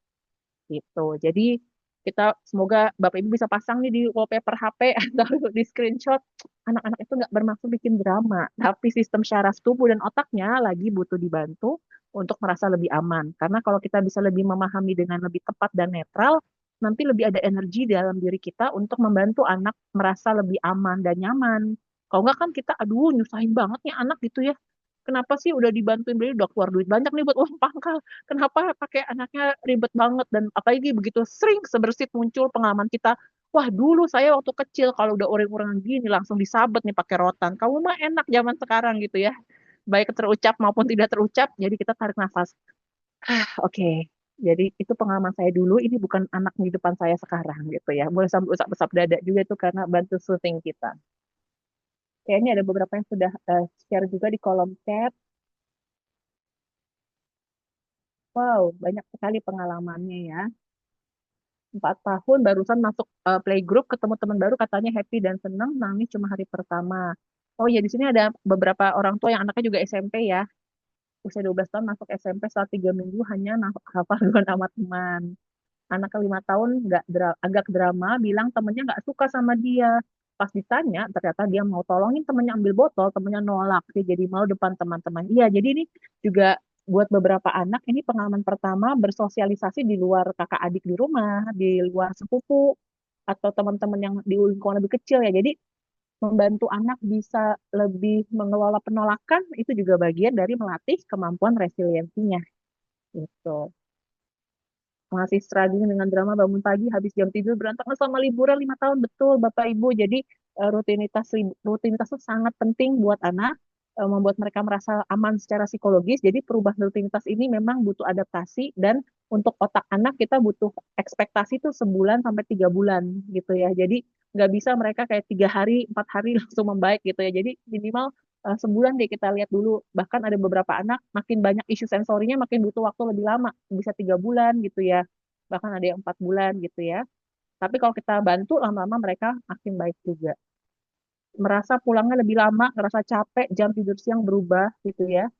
gitu. Jadi kita semoga Bapak Ibu bisa pasang nih di wallpaper HP atau di screenshot, anak-anak itu nggak bermaksud bikin drama, tapi sistem syaraf tubuh dan otaknya lagi butuh dibantu untuk merasa lebih aman. Karena kalau kita bisa lebih memahami dengan lebih tepat dan netral, nanti lebih ada energi dalam diri kita untuk membantu anak merasa lebih aman dan nyaman. Kalau nggak kan kita, aduh nyusahin banget nih anak gitu ya. Kenapa sih udah dibantuin beli, udah keluar duit banyak nih buat uang pangkal. Kenapa pakai anaknya ribet banget, dan apalagi begitu sering sebersit muncul pengalaman kita. Wah, dulu saya waktu kecil kalau udah uring-uringan gini langsung disabet nih pakai rotan. Kamu mah enak zaman sekarang gitu ya. Baik terucap maupun tidak terucap. Jadi kita tarik nafas. Oke. Jadi itu pengalaman saya dulu, ini bukan anak di depan saya sekarang gitu ya. Boleh sambil usap-usap dada juga itu karena bantu soothing kita. Kayaknya ada beberapa yang sudah share juga di kolom chat. Wow, banyak sekali pengalamannya ya. 4 tahun barusan masuk playgroup, ketemu teman baru katanya happy dan senang, nangis cuma hari pertama. Oh ya, di sini ada beberapa orang tua yang anaknya juga SMP ya. usia 12 tahun masuk SMP setelah 3 minggu hanya hafal dua nama teman. Anak ke 5 tahun nggak agak drama, bilang temennya nggak suka sama dia. Pas ditanya, ternyata dia mau tolongin temennya ambil botol, temennya nolak. Dia jadi malu depan teman-teman. Iya, jadi ini juga buat beberapa anak, ini pengalaman pertama bersosialisasi di luar kakak adik di rumah, di luar sepupu, atau teman-teman yang di lingkungan lebih kecil ya. Jadi membantu anak bisa lebih mengelola penolakan, itu juga bagian dari melatih kemampuan resiliensinya. Gitu. Masih struggling dengan drama bangun pagi habis jam tidur berantakan sama liburan 5 tahun, betul Bapak Ibu. Jadi rutinitas itu sangat penting buat anak, membuat mereka merasa aman secara psikologis. Jadi perubahan rutinitas ini memang butuh adaptasi, dan untuk otak anak kita butuh ekspektasi tuh 1 bulan sampai 3 bulan gitu ya. Jadi nggak bisa mereka kayak 3 hari 4 hari langsung membaik gitu ya. Jadi minimal sebulan deh kita lihat dulu. Bahkan ada beberapa anak makin banyak isu sensorinya makin butuh waktu lebih lama, bisa 3 bulan gitu ya. Bahkan ada yang 4 bulan gitu ya. Tapi kalau kita bantu lama-lama mereka makin baik juga. Merasa pulangnya lebih lama, ngerasa capek, jam tidur siang berubah gitu ya.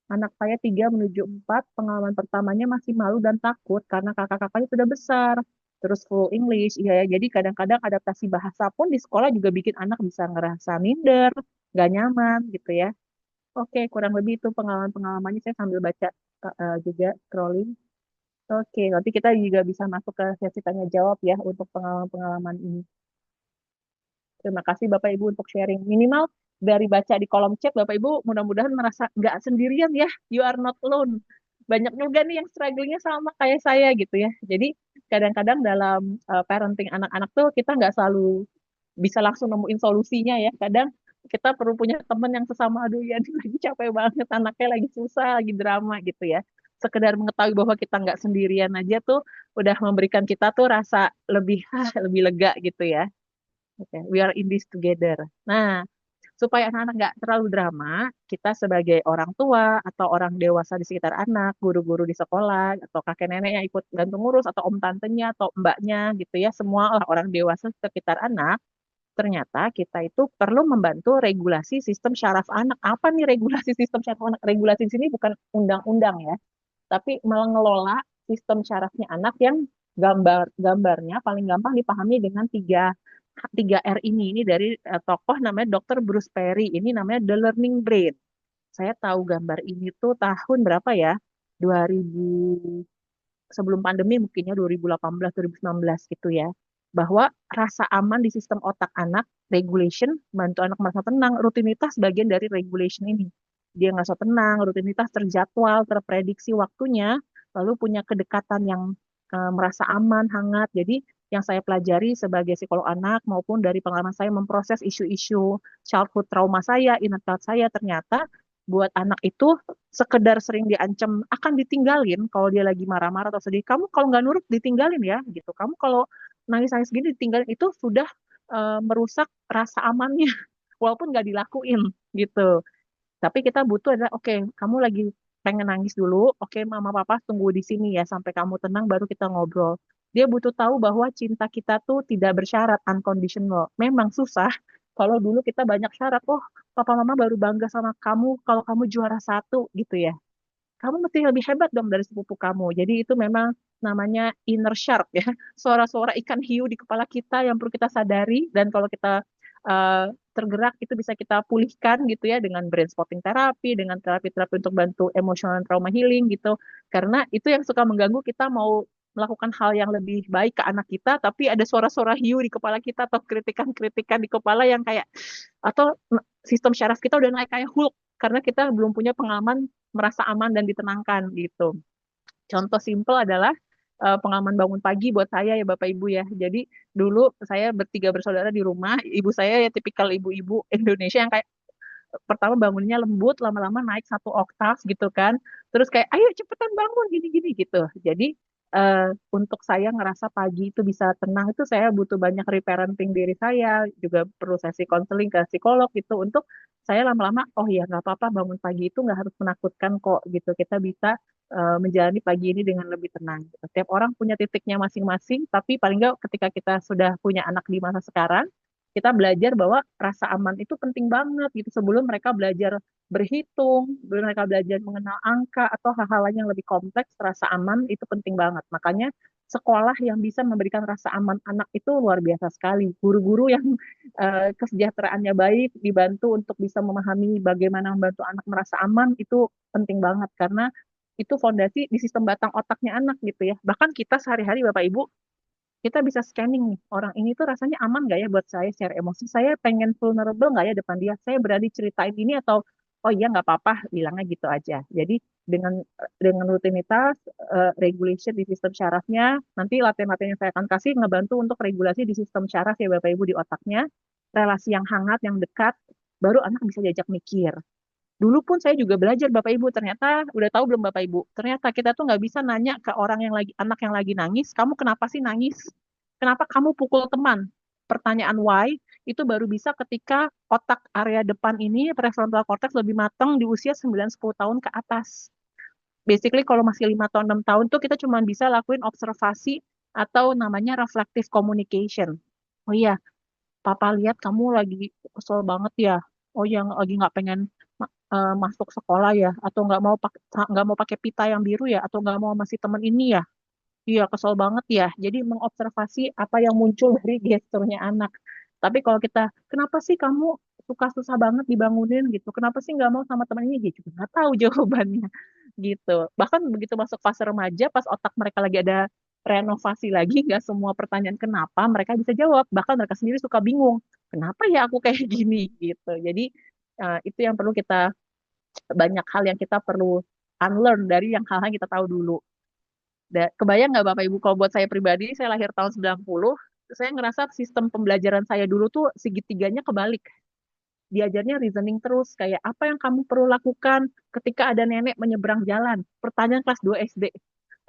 Anak saya 3 menuju 4, pengalaman pertamanya masih malu dan takut karena kakak-kakaknya sudah besar. Terus full English, iya ya. Jadi kadang-kadang adaptasi bahasa pun di sekolah juga bikin anak bisa ngerasa minder, gak nyaman gitu ya. Oke, kurang lebih itu pengalaman-pengalamannya, saya sambil baca juga scrolling. Oke, nanti kita juga bisa masuk ke sesi tanya jawab ya untuk pengalaman-pengalaman ini. Terima kasih Bapak Ibu untuk sharing. Minimal dari baca di kolom chat, Bapak Ibu mudah-mudahan merasa nggak sendirian ya. You are not alone. Banyak juga nih yang strugglingnya sama kayak saya gitu ya. Jadi kadang-kadang dalam parenting anak-anak tuh kita nggak selalu bisa langsung nemuin solusinya ya. Kadang kita perlu punya teman yang sesama, aduh ya ini lagi capek banget, anaknya lagi susah, lagi drama gitu ya. Sekedar mengetahui bahwa kita nggak sendirian aja tuh udah memberikan kita tuh rasa lebih lebih lega gitu ya. Oke, we are in this together. Nah, supaya anak-anak nggak terlalu drama, kita sebagai orang tua atau orang dewasa di sekitar anak, guru-guru di sekolah, atau kakek nenek yang ikut bantu ngurus, atau om tantenya, atau mbaknya gitu ya, semua lah orang dewasa sekitar anak, ternyata kita itu perlu membantu regulasi sistem syaraf anak. Apa nih regulasi sistem syaraf anak? Regulasi di sini bukan undang-undang ya, tapi mengelola sistem syarafnya anak yang gambarnya paling gampang dipahami dengan tiga tiga R ini. Ini dari tokoh namanya Dr. Bruce Perry. Ini namanya The Learning Brain. Saya tahu gambar ini tuh tahun berapa ya? 2000, sebelum pandemi mungkin ya, 2018 2019 gitu ya. Bahwa rasa aman di sistem otak anak, regulation, bantu anak merasa tenang, rutinitas bagian dari regulation ini. Dia ngerasa tenang, rutinitas terjadwal, terprediksi waktunya, lalu punya kedekatan yang merasa aman, hangat. Jadi yang saya pelajari sebagai psikolog anak maupun dari pengalaman saya memproses isu-isu childhood trauma saya, inner child saya, ternyata buat anak itu sekedar sering diancam akan ditinggalin kalau dia lagi marah-marah atau sedih. Kamu kalau nggak nurut ditinggalin ya gitu. Kamu kalau nangis-nangis gini ditinggalin, itu sudah merusak rasa amannya walaupun nggak dilakuin gitu. Tapi kita butuh adalah, oke, kamu lagi pengen nangis dulu, oke, mama papa tunggu di sini ya sampai kamu tenang baru kita ngobrol. Dia butuh tahu bahwa cinta kita tuh tidak bersyarat, unconditional. Memang susah kalau dulu kita banyak syarat. Oh, papa mama baru bangga sama kamu kalau kamu juara satu gitu ya. Kamu mesti lebih hebat dong dari sepupu kamu. Jadi itu memang namanya inner shark ya. Suara-suara ikan hiu di kepala kita yang perlu kita sadari, dan kalau kita uh, tergerak itu bisa kita pulihkan gitu ya dengan brain spotting terapi, dengan terapi-terapi untuk bantu emotional trauma healing gitu. Karena itu yang suka mengganggu kita mau melakukan hal yang lebih baik ke anak kita, tapi ada suara-suara hiu di kepala kita atau kritikan-kritikan di kepala yang kayak, atau sistem syaraf kita udah naik kayak Hulk karena kita belum punya pengalaman merasa aman dan ditenangkan gitu. Contoh simpel adalah pengalaman bangun pagi buat saya ya Bapak Ibu ya. Jadi dulu saya bertiga bersaudara di rumah, ibu saya ya tipikal ibu-ibu Indonesia yang kayak pertama bangunnya lembut, lama-lama naik 1 oktav gitu kan. Terus kayak, ayo cepetan bangun, gini-gini gitu. Jadi eh, untuk saya ngerasa pagi itu bisa tenang, itu saya butuh banyak reparenting diri saya, juga perlu sesi konseling ke psikolog gitu, untuk saya lama-lama, oh ya nggak apa-apa bangun pagi itu nggak harus menakutkan kok gitu. Kita bisa menjalani pagi ini dengan lebih tenang. Gitu. Setiap orang punya titiknya masing-masing, tapi paling nggak ketika kita sudah punya anak di masa sekarang, kita belajar bahwa rasa aman itu penting banget gitu sebelum mereka belajar berhitung, sebelum mereka belajar mengenal angka atau hal-hal lain yang lebih kompleks, rasa aman itu penting banget. Makanya sekolah yang bisa memberikan rasa aman anak itu luar biasa sekali. Guru-guru yang kesejahteraannya baik, dibantu untuk bisa memahami bagaimana membantu anak merasa aman itu penting banget karena itu fondasi di sistem batang otaknya anak gitu ya. Bahkan kita sehari-hari Bapak Ibu kita bisa scanning nih orang ini tuh rasanya aman nggak ya buat saya secara emosi, saya pengen vulnerable nggak ya depan dia, saya berani ceritain ini atau oh iya nggak apa-apa bilangnya gitu aja. Jadi dengan rutinitas regulation di sistem syarafnya, nanti latihan-latihan yang saya akan kasih ngebantu untuk regulasi di sistem syaraf ya Bapak Ibu di otaknya, relasi yang hangat yang dekat, baru anak bisa diajak mikir. Dulu pun saya juga belajar Bapak Ibu, ternyata udah tahu belum Bapak Ibu? Ternyata kita tuh nggak bisa nanya ke orang yang lagi anak yang lagi nangis, kamu kenapa sih nangis? Kenapa kamu pukul teman? Pertanyaan why itu baru bisa ketika otak area depan ini prefrontal cortex lebih matang di usia 9-10 tahun ke atas. Basically kalau masih 5 tahun 6 tahun tuh kita cuma bisa lakuin observasi atau namanya reflective communication. Oh iya, Papa lihat kamu lagi kesel banget ya. Oh yang lagi nggak pengen masuk sekolah ya, atau nggak mau pakai pita yang biru ya, atau nggak mau masih temen ini ya. Iya kesel banget ya. Jadi mengobservasi apa yang muncul dari gesturnya anak. Tapi kalau kita, kenapa sih kamu suka susah banget dibangunin gitu? Kenapa sih nggak mau sama teman ini? Dia juga nggak tahu jawabannya gitu. Bahkan begitu masuk fase remaja, pas otak mereka lagi ada renovasi lagi, nggak semua pertanyaan kenapa mereka bisa jawab. Bahkan mereka sendiri suka bingung, kenapa ya aku kayak gini gitu. Jadi itu yang perlu kita, banyak hal yang kita perlu unlearn dari yang hal-hal yang kita tahu dulu. Kebayang nggak Bapak Ibu, kalau buat saya pribadi, saya lahir tahun 90, saya ngerasa sistem pembelajaran saya dulu tuh segitiganya kebalik. Diajarnya reasoning terus, kayak apa yang kamu perlu lakukan ketika ada nenek menyeberang jalan. Pertanyaan kelas 2 SD.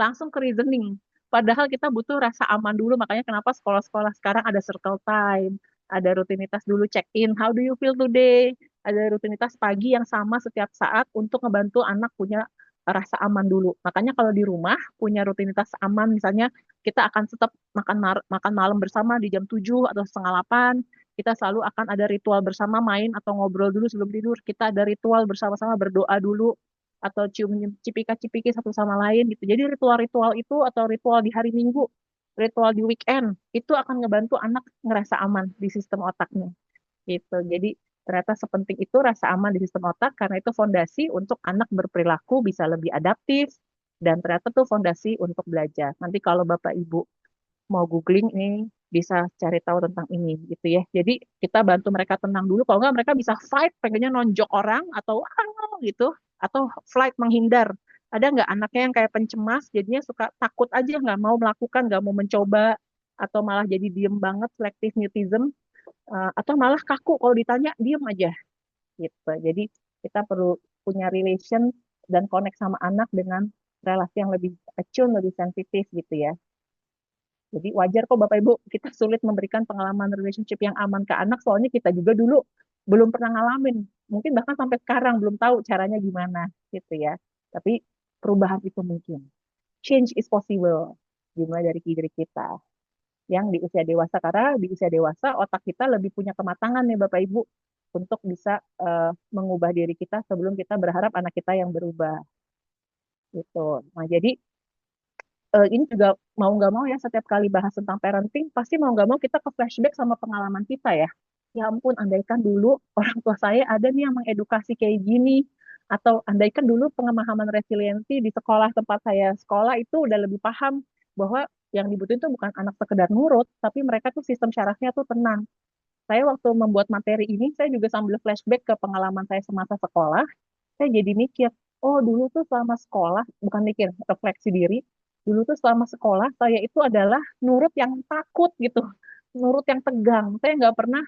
Langsung ke reasoning. Padahal kita butuh rasa aman dulu, makanya kenapa sekolah-sekolah sekarang ada circle time, ada rutinitas dulu check-in, how do you feel today? Ada rutinitas pagi yang sama setiap saat untuk ngebantu anak punya rasa aman dulu. Makanya kalau di rumah punya rutinitas aman, misalnya kita akan tetap makan malam bersama di jam 7 atau setengah 8, kita selalu akan ada ritual bersama main atau ngobrol dulu sebelum tidur. Kita ada ritual bersama-sama berdoa dulu atau cium cipika-cipiki satu sama lain gitu. Jadi ritual-ritual itu atau ritual di hari Minggu, ritual di weekend itu akan ngebantu anak ngerasa aman di sistem otaknya gitu. Jadi ternyata sepenting itu rasa aman di sistem otak karena itu fondasi untuk anak berperilaku bisa lebih adaptif dan ternyata tuh fondasi untuk belajar. Nanti kalau Bapak Ibu mau googling nih bisa cari tahu tentang ini gitu ya. Jadi kita bantu mereka tenang dulu. Kalau nggak mereka bisa fight, pengennya nonjok orang atau gitu, atau flight menghindar. Ada nggak anaknya yang kayak pencemas, jadinya suka takut aja, nggak mau melakukan, nggak mau mencoba, atau malah jadi diem banget, selective mutism, atau malah kaku kalau ditanya diem aja gitu. Jadi kita perlu punya relation dan connect sama anak dengan relasi yang lebih attune, lebih sensitif gitu ya. Jadi wajar kok Bapak Ibu kita sulit memberikan pengalaman relationship yang aman ke anak soalnya kita juga dulu belum pernah ngalamin. Mungkin bahkan sampai sekarang belum tahu caranya gimana gitu ya. Tapi perubahan itu mungkin. Change is possible. Dimulai dari diri kita yang di usia dewasa karena di usia dewasa otak kita lebih punya kematangan nih Bapak Ibu untuk bisa mengubah diri kita sebelum kita berharap anak kita yang berubah gitu. Nah, jadi ini juga mau nggak mau ya setiap kali bahas tentang parenting pasti mau nggak mau kita ke flashback sama pengalaman kita ya. Ya ampun, andaikan dulu orang tua saya ada nih yang mengedukasi kayak gini, atau andaikan dulu pemahaman resiliensi di sekolah tempat saya sekolah itu udah lebih paham bahwa yang dibutuhin tuh bukan anak sekedar nurut, tapi mereka tuh sistem syarafnya tuh tenang. Saya waktu membuat materi ini, saya juga sambil flashback ke pengalaman saya semasa sekolah, saya jadi mikir, oh dulu tuh selama sekolah, bukan mikir, refleksi diri, dulu tuh selama sekolah saya itu adalah nurut yang takut gitu, nurut yang tegang. Saya nggak pernah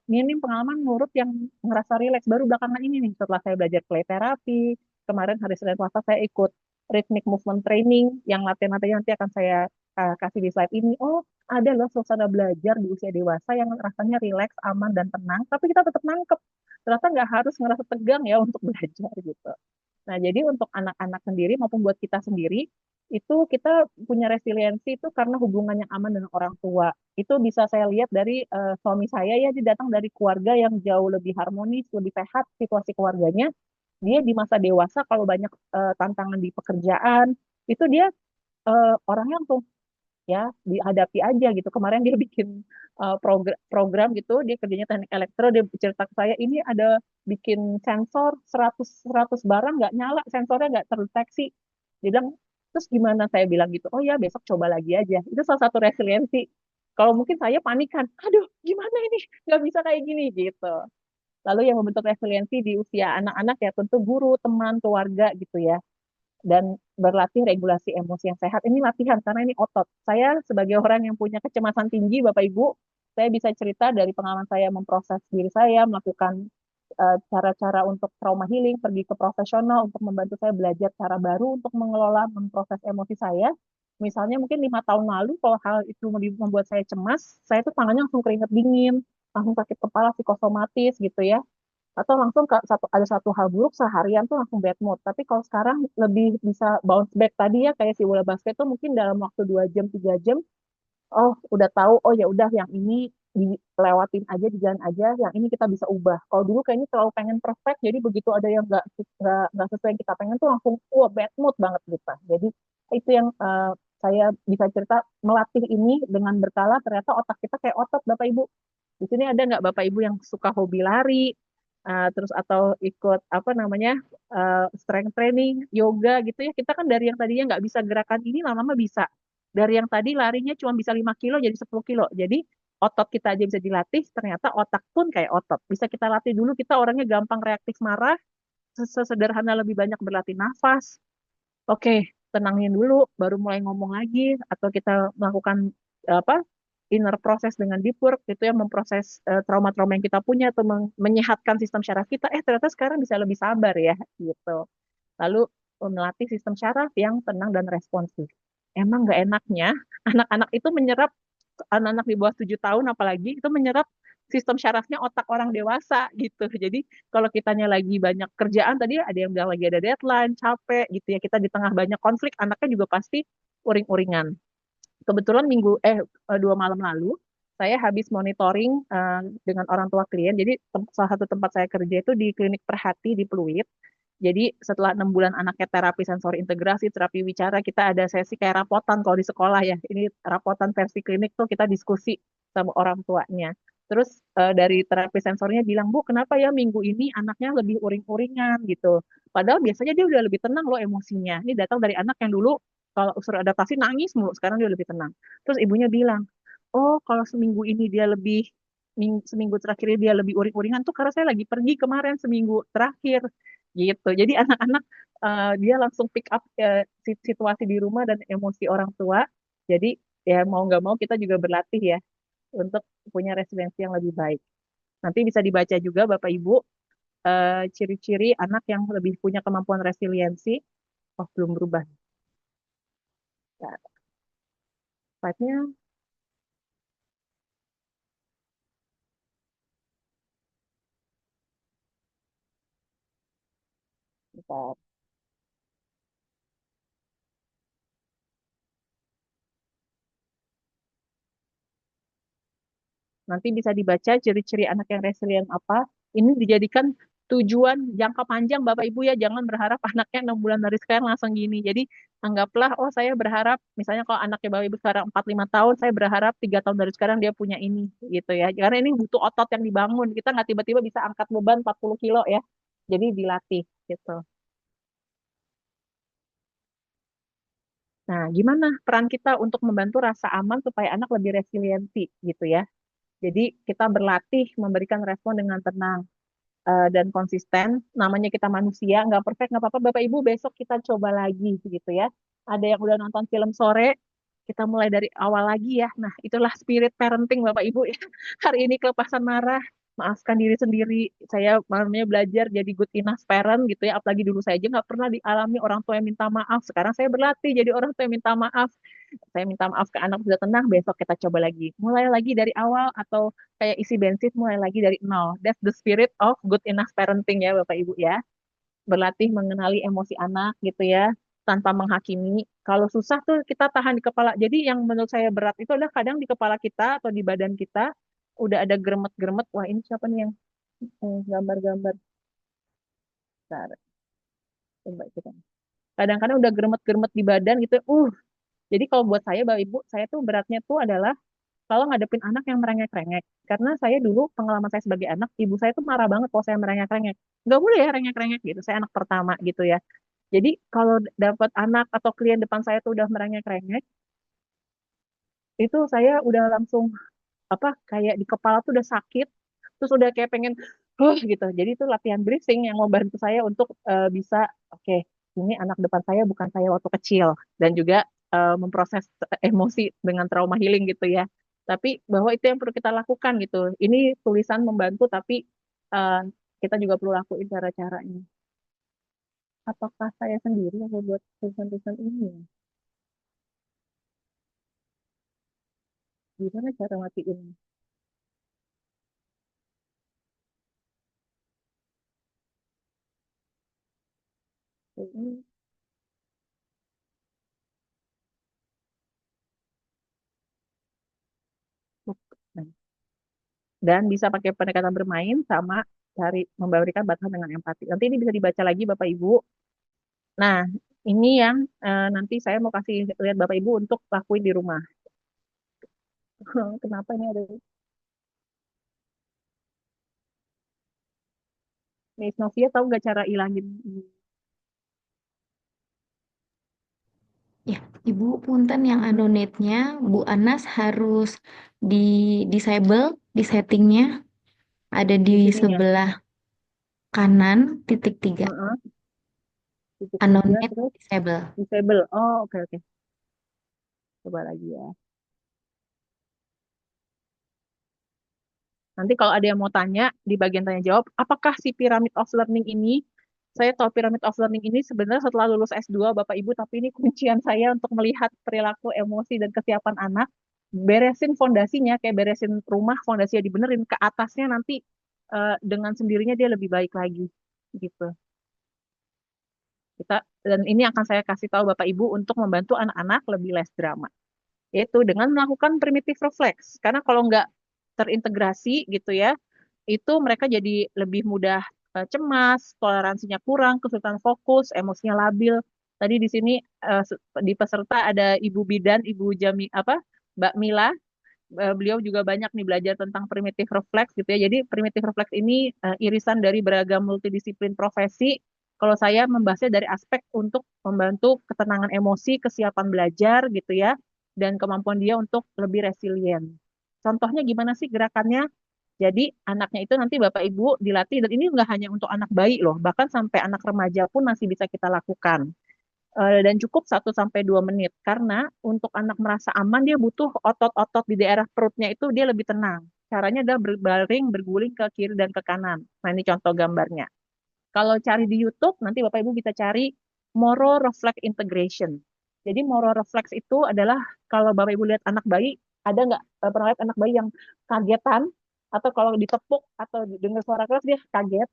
minim pengalaman nurut yang ngerasa rileks. Baru belakangan ini nih, setelah saya belajar play therapy, kemarin hari Senin Selasa saya ikut rhythmic movement training, yang latihan-latihan nanti akan saya kasih di slide ini. Oh, ada loh suasana belajar di usia dewasa yang rasanya rileks, aman, dan tenang, tapi kita tetap nangkep ternyata nggak harus ngerasa tegang ya untuk belajar gitu. Nah, jadi untuk anak-anak sendiri maupun buat kita sendiri, itu kita punya resiliensi itu karena hubungan yang aman dengan orang tua. Itu bisa saya lihat dari suami saya ya, dia datang dari keluarga yang jauh lebih harmonis, lebih sehat situasi keluarganya. Dia di masa dewasa kalau banyak tantangan di pekerjaan, itu dia orangnya langsung ya dihadapi aja gitu. Kemarin dia bikin program gitu, dia kerjanya teknik elektro, dia cerita ke saya ini ada bikin sensor 100 barang nggak nyala, sensornya nggak terdeteksi. Dia bilang, terus gimana, saya bilang gitu, oh ya besok coba lagi aja. Itu salah satu resiliensi. Kalau mungkin saya panikan, aduh gimana ini, nggak bisa kayak gini gitu. Lalu yang membentuk resiliensi di usia anak-anak ya tentu guru, teman, keluarga gitu ya, dan berlatih regulasi emosi yang sehat. Ini latihan karena ini otot. Saya sebagai orang yang punya kecemasan tinggi, Bapak Ibu, saya bisa cerita dari pengalaman saya memproses diri saya, melakukan cara-cara untuk trauma healing, pergi ke profesional untuk membantu saya belajar cara baru untuk mengelola, memproses emosi saya. Misalnya mungkin 5 tahun lalu, kalau hal itu membuat saya cemas, saya tuh tangannya langsung keringet dingin, langsung sakit kepala psikosomatis gitu ya, atau langsung ada satu hal buruk seharian tuh langsung bad mood. Tapi kalau sekarang lebih bisa bounce back tadi ya, kayak si bola basket tuh mungkin dalam waktu 2 jam 3 jam, oh udah tahu, oh ya udah yang ini dilewatin aja, dijalan aja, yang ini kita bisa ubah. Kalau dulu kayaknya terlalu pengen perfect, jadi begitu ada yang nggak sesuai yang kita pengen tuh langsung wah bad mood banget gitu. Jadi itu yang saya bisa cerita, melatih ini dengan berkala ternyata otak kita kayak otot Bapak Ibu. Di sini ada nggak Bapak Ibu yang suka hobi lari, terus atau ikut apa namanya strength training, yoga gitu ya? Kita kan dari yang tadinya nggak bisa gerakan ini lama-lama bisa. Dari yang tadi larinya cuma bisa 5 kilo jadi 10 kilo. Jadi otot kita aja bisa dilatih, ternyata otak pun kayak otot. Bisa kita latih dulu, kita orangnya gampang reaktif marah, sesederhana lebih banyak berlatih nafas. Oke, tenangin dulu, baru mulai ngomong lagi, atau kita melakukan apa inner proses dengan deep work itu yang memproses trauma-trauma yang kita punya atau menyehatkan sistem syaraf kita. Ternyata sekarang bisa lebih sabar ya, gitu. Lalu melatih sistem syaraf yang tenang dan responsif. Emang nggak enaknya anak-anak itu menyerap, anak-anak di bawah 7 tahun apalagi itu menyerap sistem syarafnya otak orang dewasa gitu. Jadi kalau kitanya lagi banyak kerjaan, tadi ada yang bilang lagi ada deadline, capek gitu ya, kita di tengah banyak konflik, anaknya juga pasti uring-uringan. Kebetulan 2 malam lalu saya habis monitoring dengan orang tua klien. Jadi salah satu tempat saya kerja itu di klinik Perhati di Pluit. Jadi setelah 6 bulan anaknya terapi sensori integrasi, terapi bicara, kita ada sesi kayak rapotan kalau di sekolah ya. Ini rapotan versi klinik tuh kita diskusi sama orang tuanya. Terus dari terapi sensornya bilang, Bu, kenapa ya minggu ini anaknya lebih uring-uringan gitu. Padahal biasanya dia udah lebih tenang loh emosinya. Ini datang dari anak yang dulu kalau unsur adaptasi nangis mulu, sekarang dia lebih tenang. Terus ibunya bilang, oh kalau seminggu ini dia lebih, seminggu terakhir ini dia lebih uring-uringan tuh karena saya lagi pergi kemarin seminggu terakhir gitu. Jadi anak-anak dia langsung pick up situasi di rumah dan emosi orang tua. Jadi ya mau nggak mau kita juga berlatih ya untuk punya resiliensi yang lebih baik. Nanti bisa dibaca juga Bapak Ibu ciri-ciri anak yang lebih punya kemampuan resiliensi. Oh belum berubah. Ya, slide-nya bentar. Nanti bisa dibaca ciri-ciri anak yang resilient apa. Ini dijadikan tujuan jangka panjang Bapak Ibu ya. Jangan berharap anaknya 6 bulan dari sekarang langsung gini. Jadi anggaplah, oh saya berharap, misalnya kalau anaknya Bapak Ibu sekarang 4-5 tahun, saya berharap 3 tahun dari sekarang dia punya ini. Gitu ya. Karena ini butuh otot yang dibangun. Kita nggak tiba-tiba bisa angkat beban 40 kilo ya. Jadi dilatih gitu. Nah, gimana peran kita untuk membantu rasa aman supaya anak lebih resiliensi gitu ya. Jadi kita berlatih memberikan respon dengan tenang dan konsisten. Namanya kita manusia, nggak perfect, nggak apa-apa. Bapak Ibu besok kita coba lagi gitu ya. Ada yang udah nonton film sore, kita mulai dari awal lagi ya. Nah, itulah spirit parenting Bapak Ibu ya. Hari ini kelepasan marah, maafkan diri sendiri. Saya namanya belajar jadi good enough parent gitu ya. Apalagi dulu saya aja nggak pernah dialami orang tua yang minta maaf. Sekarang saya berlatih jadi orang tua yang minta maaf. Saya minta maaf ke anak, sudah tenang, besok kita coba lagi. Mulai lagi dari awal atau kayak isi bensin mulai lagi dari nol. That's the spirit of good enough parenting ya Bapak Ibu ya. Berlatih mengenali emosi anak gitu ya. tanpa menghakimi. Kalau susah tuh kita tahan di kepala. Jadi yang menurut saya berat itu adalah kadang di kepala kita atau di badan kita udah ada geremet-geremet. Wah, ini siapa nih yang gambar-gambar? Bentar, coba kita. Kadang-kadang udah geremet-geremet di badan gitu. Jadi kalau buat saya, Bapak Ibu, saya tuh beratnya tuh adalah kalau ngadepin anak yang merengek-rengek. Karena saya dulu pengalaman saya sebagai anak, ibu saya tuh marah banget kalau saya merengek-rengek. Nggak boleh ya rengek-rengek gitu. Saya anak pertama gitu ya. Jadi kalau dapat anak atau klien depan saya tuh udah merengek-rengek, itu saya udah langsung apa kayak di kepala tuh udah sakit, terus udah kayak pengen gitu. Jadi itu latihan breathing yang mau bantu saya untuk bisa oke, ini anak depan saya bukan saya waktu kecil dan juga memproses emosi dengan trauma healing gitu ya. Tapi bahwa itu yang perlu kita lakukan gitu. Ini tulisan membantu tapi eh, kita juga perlu lakuin cara-caranya. Apakah saya sendiri yang membuat tulisan-tulisan ini? Gimana cara matiin? Ini bukan. Dan bisa pakai pendekatan bermain sama cari memberikan batasan dengan empati. Nanti ini bisa dibaca lagi Bapak Ibu. Nah, ini yang nanti saya mau kasih lihat Bapak Ibu untuk lakuin di rumah. Kenapa ini ada Miss Novia tahu nggak cara ilangin?
Ya, Ibu punten yang adonetnya Bu Anas harus di disable di settingnya ada di
Di sininya?
sebelah kanan titik tiga.
Heeh, titik tiga
Anonet
terus
disable.
disable. Oh, oke oke. Coba lagi ya. Nanti kalau ada yang mau tanya di bagian tanya jawab, apakah si Pyramid of Learning ini, saya tahu Pyramid of Learning ini sebenarnya setelah lulus S2 Bapak Ibu, tapi ini kuncian saya untuk melihat perilaku, emosi, dan kesiapan anak. Beresin fondasinya, kayak beresin rumah, fondasinya dibenerin, ke atasnya nanti dengan sendirinya dia lebih baik lagi. Gitu. Dan ini akan saya kasih tahu Bapak Ibu untuk membantu anak-anak lebih less drama. Yaitu dengan melakukan primitive reflex. Karena kalau nggak terintegrasi gitu ya, itu mereka jadi lebih mudah cemas, toleransinya kurang, kesulitan fokus, emosinya labil. Tadi di sini di peserta ada Ibu Bidan, Ibu Jami apa Mbak Mila. Beliau juga banyak nih belajar tentang primitive reflex gitu ya. Jadi primitive reflex ini irisan dari beragam multidisiplin profesi. Kalau saya membahasnya dari aspek untuk membantu ketenangan emosi, kesiapan belajar gitu ya, dan kemampuan dia untuk lebih resilient. Contohnya gimana sih gerakannya? Jadi anaknya itu nanti Bapak Ibu dilatih dan ini nggak hanya untuk anak bayi loh, bahkan sampai anak remaja pun masih bisa kita lakukan. Dan cukup 1 sampai 2 menit karena untuk anak merasa aman dia butuh otot-otot di daerah perutnya itu dia lebih tenang. Caranya adalah berbaring, berguling ke kiri dan ke kanan. Nah ini contoh gambarnya. Kalau cari di YouTube nanti Bapak Ibu bisa cari Moro Reflex Integration. Jadi Moro Reflex itu adalah kalau Bapak Ibu lihat anak bayi ada nggak pernah lihat anak bayi yang kagetan atau kalau ditepuk atau dengar suara keras dia kaget.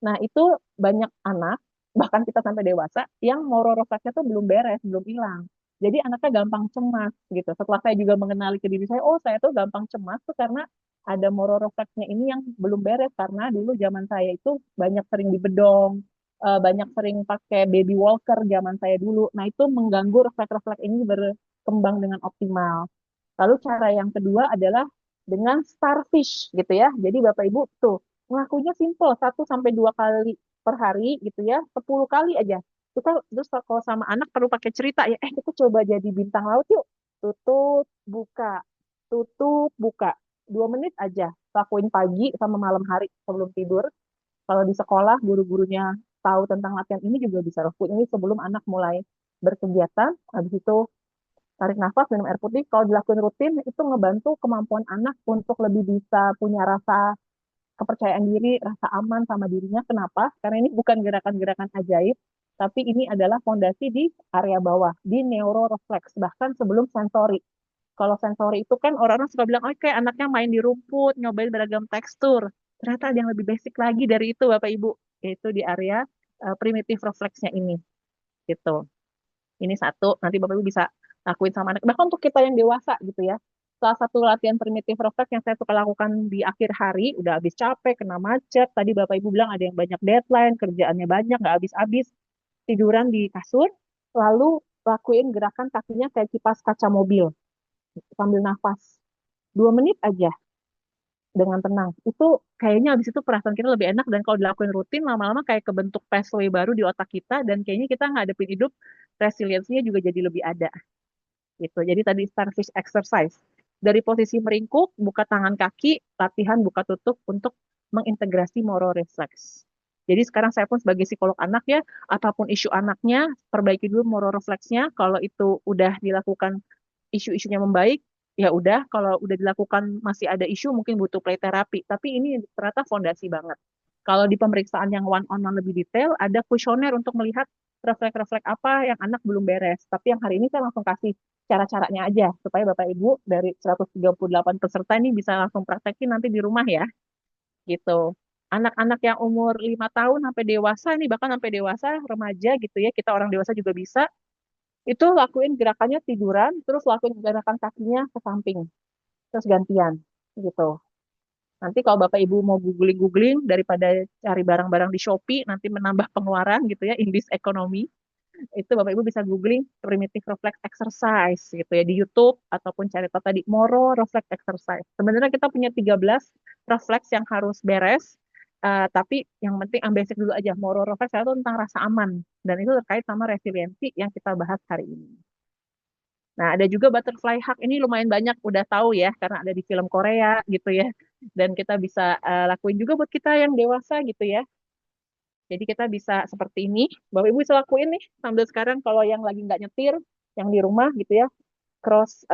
Nah, itu banyak anak, bahkan kita sampai dewasa, yang mororefleksnya tuh belum beres, belum hilang. Jadi anaknya gampang cemas gitu. Setelah saya juga mengenali ke diri saya, oh saya tuh gampang cemas tuh karena ada mororefleksnya ini yang belum beres karena dulu zaman saya itu banyak sering dibedong, banyak sering pakai baby walker zaman saya dulu. Nah, itu mengganggu refleks-refleks ini berkembang dengan optimal. Lalu cara yang kedua adalah dengan starfish gitu ya. Jadi Bapak Ibu tuh ngelakuinnya simple 1 sampai 2 kali per hari gitu ya, 10 kali aja. Kita terus kalau sama anak perlu pakai cerita ya, kita coba jadi bintang laut yuk. Tutup, buka. 2 menit aja. Lakuin pagi sama malam hari sebelum tidur. Kalau di sekolah guru-gurunya tahu tentang latihan ini juga bisa lakuin ini sebelum anak mulai berkegiatan. Habis itu tarik nafas, minum air putih. Kalau dilakukan rutin, itu ngebantu kemampuan anak untuk lebih bisa punya rasa kepercayaan diri, rasa aman sama dirinya. Kenapa? Karena ini bukan gerakan-gerakan ajaib, tapi ini adalah fondasi di area bawah, di neurorefleks, bahkan sebelum sensori. Kalau sensori itu kan orang-orang suka bilang, oke anaknya main di rumput, nyobain beragam tekstur. Ternyata ada yang lebih basic lagi dari itu, Bapak Ibu, yaitu di area primitive refleksnya ini. Gitu. Ini satu, nanti Bapak Ibu bisa lakuin sama anak. Bahkan untuk kita yang dewasa gitu ya. Salah satu latihan primitif refleks yang saya suka lakukan di akhir hari, udah habis capek, kena macet. Tadi Bapak Ibu bilang ada yang banyak deadline, kerjaannya banyak, nggak habis-habis. Tiduran di kasur, lalu lakuin gerakan kakinya kayak kipas kaca mobil sambil nafas. 2 menit aja dengan tenang. Itu kayaknya habis itu perasaan kita lebih enak dan kalau dilakuin rutin lama-lama kayak kebentuk pathway baru di otak kita dan kayaknya kita ngadepin hidup resiliensinya juga jadi lebih ada gitu. Jadi tadi starfish exercise. Dari posisi meringkuk, buka tangan kaki, latihan buka tutup untuk mengintegrasi moral reflex. Jadi sekarang saya pun sebagai psikolog anak ya, apapun isu anaknya, perbaiki dulu moral refleksnya. Kalau itu udah dilakukan isu-isunya membaik, ya udah. Kalau udah dilakukan masih ada isu, mungkin butuh play terapi. Tapi ini ternyata fondasi banget. Kalau di pemeriksaan yang one on one lebih detail, ada kuesioner untuk melihat refleks-refleks apa yang anak belum beres. Tapi yang hari ini saya langsung kasih cara-caranya aja supaya Bapak Ibu dari 138 peserta ini bisa langsung praktekin nanti di rumah ya gitu. Anak-anak yang umur 5 tahun sampai dewasa ini bahkan sampai dewasa remaja gitu ya, kita orang dewasa juga bisa itu lakuin gerakannya tiduran terus lakuin gerakan kakinya ke samping terus gantian gitu. Nanti kalau Bapak Ibu mau googling-googling daripada cari barang-barang di Shopee nanti menambah pengeluaran gitu ya in this economy itu Bapak Ibu bisa googling primitive reflex exercise gitu ya di YouTube ataupun cari tahu tadi Moro reflex exercise. Sebenarnya kita punya 13 refleks yang harus beres, tapi yang penting ambil basic dulu aja. Moro reflex itu tentang rasa aman dan itu terkait sama resiliensi yang kita bahas hari ini. Nah, ada juga butterfly hug ini lumayan banyak udah tahu ya karena ada di film Korea gitu ya. Dan kita bisa lakuin juga buat kita yang dewasa gitu ya. Jadi kita bisa seperti ini. Bapak Ibu bisa lakuin nih sambil sekarang kalau yang lagi nggak nyetir, yang di rumah gitu ya, cross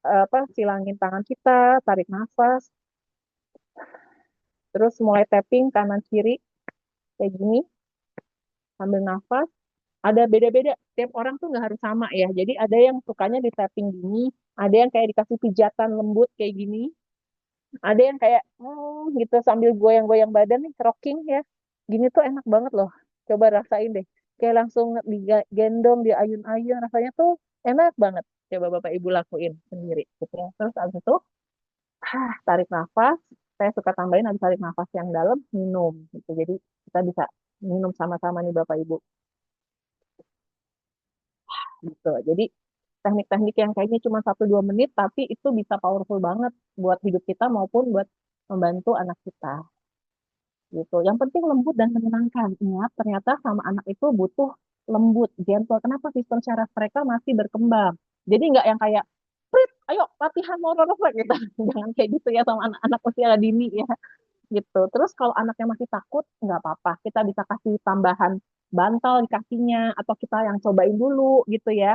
apa silangin tangan kita, tarik nafas, terus mulai tapping kanan kiri kayak gini sambil nafas. Ada beda-beda. Tiap orang tuh nggak harus sama ya. Jadi ada yang sukanya di tapping gini, ada yang kayak dikasih pijatan lembut kayak gini, ada yang kayak gitu sambil goyang-goyang badan nih, rocking ya. Gini tuh enak banget loh. Coba rasain deh. Kayak langsung digendong, diayun-ayun. Rasanya tuh enak banget. Coba Bapak Ibu lakuin sendiri gitu ya. Terus abis itu, tarik nafas. Saya suka tambahin habis tarik nafas yang dalam, minum gitu. Jadi kita bisa minum sama-sama nih Bapak Ibu gitu. Jadi teknik-teknik yang kayaknya cuma 1-2 menit, tapi itu bisa powerful banget buat hidup kita maupun buat membantu anak kita. Gitu. Yang penting lembut dan menyenangkan. Ingat, ternyata sama anak itu butuh lembut, gentle. Kenapa sistem syaraf mereka masih berkembang? Jadi nggak yang kayak, Prit, ayo latihan motor gitu. Jangan kayak gitu ya sama anak-anak usia dini ya. Gitu. Terus kalau anaknya masih takut, nggak apa-apa. Kita bisa kasih tambahan bantal di kakinya atau kita yang cobain dulu gitu ya.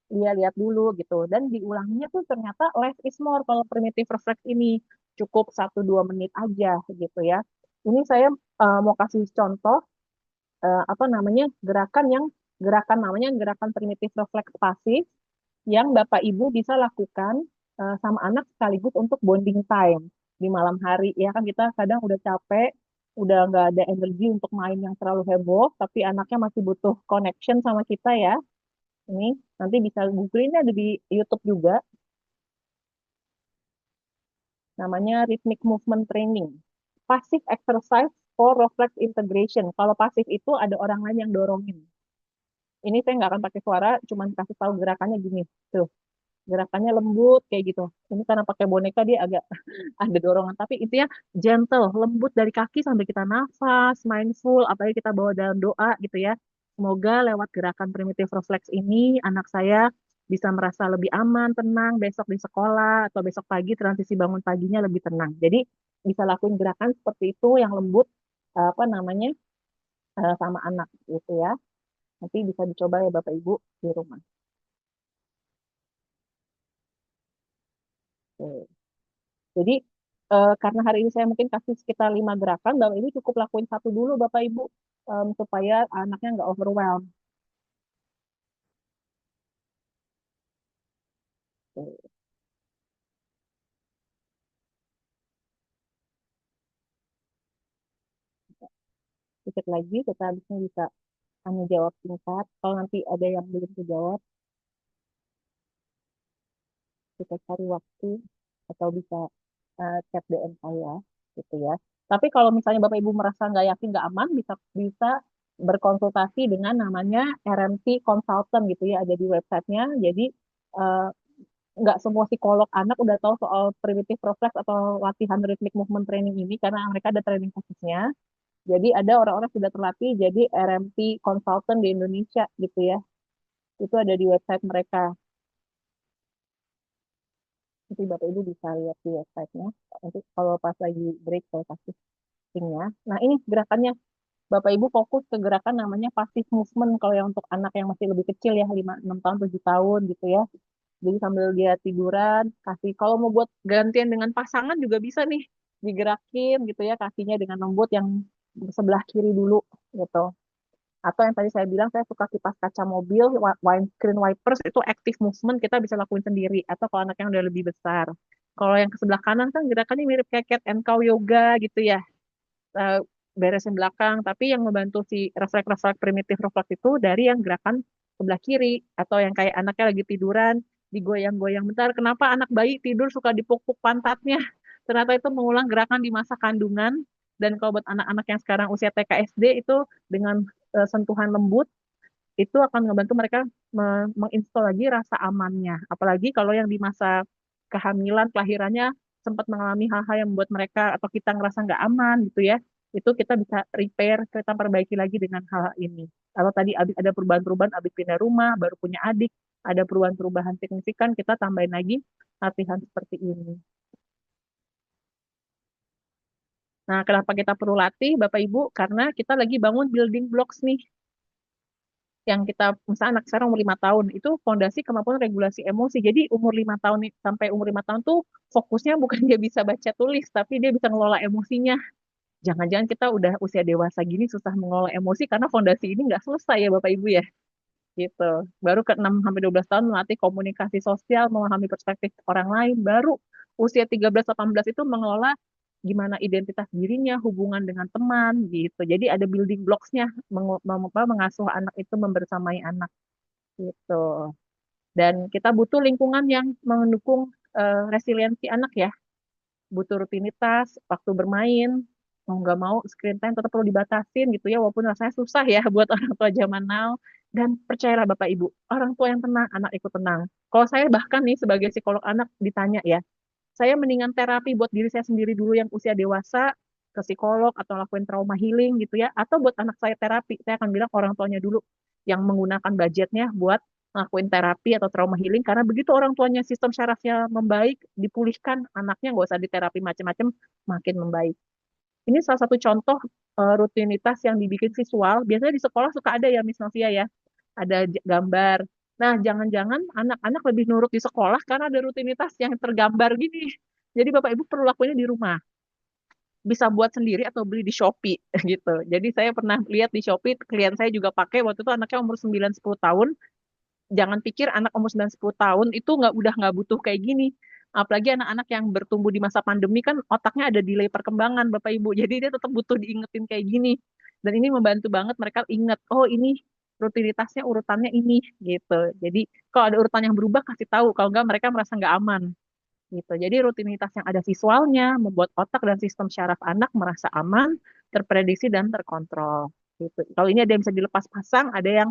Dia lihat dulu gitu. Dan diulanginya tuh ternyata less is more kalau primitive reflex ini cukup 1-2 menit aja gitu ya. Ini saya mau kasih contoh apa namanya gerakan namanya gerakan primitive reflex pasif yang Bapak Ibu bisa lakukan sama anak sekaligus untuk bonding time di malam hari ya kan kita kadang udah capek udah nggak ada energi untuk main yang terlalu heboh tapi anaknya masih butuh connection sama kita ya ini nanti bisa googling ada di YouTube juga namanya rhythmic movement training passive exercise for reflex integration kalau pasif itu ada orang lain yang dorongin ini saya nggak akan pakai suara cuman kasih tahu gerakannya gini tuh gerakannya lembut kayak gitu ini karena pakai boneka dia agak ada dorongan tapi intinya gentle lembut dari kaki sambil kita nafas mindful apalagi kita bawa dalam doa gitu ya semoga lewat gerakan primitive reflex ini anak saya bisa merasa lebih aman tenang besok di sekolah atau besok pagi transisi bangun paginya lebih tenang jadi bisa lakuin gerakan seperti itu yang lembut apa namanya sama anak gitu ya nanti bisa dicoba ya Bapak Ibu di rumah. Oke. Jadi karena hari ini saya mungkin kasih sekitar 5 gerakan, Bapak Ibu cukup lakuin satu dulu Bapak Ibu supaya anaknya nggak overwhelm. Oke, sedikit lagi kita habisnya bisa Hanya jawab singkat. Kalau nanti ada yang belum dijawab, kita cari waktu atau bisa chat DM saya gitu ya. Tapi kalau misalnya Bapak Ibu merasa nggak yakin, nggak aman, bisa bisa berkonsultasi dengan namanya RMT Consultant gitu ya, ada di websitenya. Jadi eh, nggak semua psikolog anak udah tahu soal primitive reflex atau latihan rhythmic movement training ini karena mereka ada training khususnya. Jadi ada orang-orang sudah terlatih jadi RMT Consultant di Indonesia gitu ya. Itu ada di website mereka. Nanti Bapak Ibu bisa lihat di websitenya. Nanti kalau pas lagi break saya kasih linknya. Nah ini gerakannya. Bapak Ibu fokus ke gerakan namanya passive movement kalau yang untuk anak yang masih lebih kecil ya 5 6 tahun 7 tahun gitu ya. Jadi sambil dia tiduran, kasih kalau mau buat gantian dengan pasangan juga bisa nih digerakin gitu ya kakinya dengan lembut yang sebelah kiri dulu gitu. Atau yang tadi saya bilang saya suka kipas kaca mobil, windscreen wipers itu active movement kita bisa lakuin sendiri. Atau kalau anak yang udah lebih besar. Kalau yang ke sebelah kanan kan gerakannya mirip kayak cat and cow yoga gitu ya. Eh, Beresin belakang, tapi yang membantu si refleks-refleks primitif refleks itu dari yang gerakan sebelah kiri atau yang kayak anaknya lagi tiduran digoyang-goyang bentar. Kenapa anak bayi tidur suka dipuk-puk pantatnya? Ternyata itu mengulang gerakan di masa kandungan. Dan kalau buat anak-anak yang sekarang usia TK SD itu dengan sentuhan lembut itu akan ngebantu mereka menginstal lagi rasa amannya. Apalagi kalau yang di masa kehamilan, kelahirannya sempat mengalami hal-hal yang membuat mereka atau kita ngerasa nggak aman gitu ya. Itu kita bisa repair, kita perbaiki lagi dengan hal ini. Kalau tadi habis ada perubahan-perubahan, habis pindah rumah, baru punya adik, ada perubahan-perubahan signifikan, kita tambahin lagi latihan seperti ini. Nah, kenapa kita perlu latih, Bapak Ibu? Karena kita lagi bangun building blocks nih yang kita misalnya anak sekarang umur 5 tahun itu fondasi kemampuan regulasi emosi. Jadi umur 5 tahun sampai umur 5 tahun tuh fokusnya bukan dia bisa baca tulis, tapi dia bisa ngelola emosinya. Jangan-jangan kita udah usia dewasa gini susah mengelola emosi karena fondasi ini nggak selesai ya Bapak Ibu ya. Gitu. Baru ke 6 sampai 12 tahun melatih komunikasi sosial, memahami perspektif orang lain, baru usia 13-18 itu mengelola gimana identitas dirinya, hubungan dengan teman gitu. Jadi ada building blocks-nya mengasuh anak itu membersamai anak gitu. Dan kita butuh lingkungan yang mendukung resiliensi anak ya. Butuh rutinitas, waktu bermain, mau nggak mau screen time tetap perlu dibatasin gitu ya, walaupun rasanya susah ya buat orang tua zaman now. Dan percayalah Bapak Ibu, orang tua yang tenang, anak ikut tenang. Kalau saya bahkan nih sebagai psikolog anak ditanya ya, saya mendingan terapi buat diri saya sendiri dulu yang usia dewasa, ke psikolog atau lakuin trauma healing gitu ya, atau buat anak saya terapi. Saya akan bilang orang tuanya dulu yang menggunakan budgetnya buat ngelakuin terapi atau trauma healing karena begitu orang tuanya sistem syarafnya membaik, dipulihkan, anaknya nggak usah diterapi macam-macam, makin membaik. Ini salah satu contoh rutinitas yang dibikin visual. Biasanya di sekolah suka ada ya Miss Novia ya, ada gambar. Nah, jangan-jangan anak-anak lebih nurut di sekolah karena ada rutinitas yang tergambar gini. Jadi Bapak Ibu perlu lakuinnya di rumah. Bisa buat sendiri atau beli di Shopee gitu. Jadi saya pernah lihat di Shopee, klien saya juga pakai waktu itu anaknya umur 9-10 tahun. Jangan pikir anak umur 9-10 tahun itu nggak butuh kayak gini. Apalagi anak-anak yang bertumbuh di masa pandemi kan otaknya ada delay perkembangan Bapak Ibu. Jadi dia tetap butuh diingetin kayak gini. Dan ini membantu banget mereka ingat, oh ini rutinitasnya urutannya ini gitu. Jadi kalau ada urutan yang berubah kasih tahu, kalau nggak mereka merasa nggak aman gitu. Jadi rutinitas yang ada visualnya membuat otak dan sistem syaraf anak merasa aman, terprediksi dan terkontrol gitu. Kalau ini ada yang bisa dilepas pasang, ada yang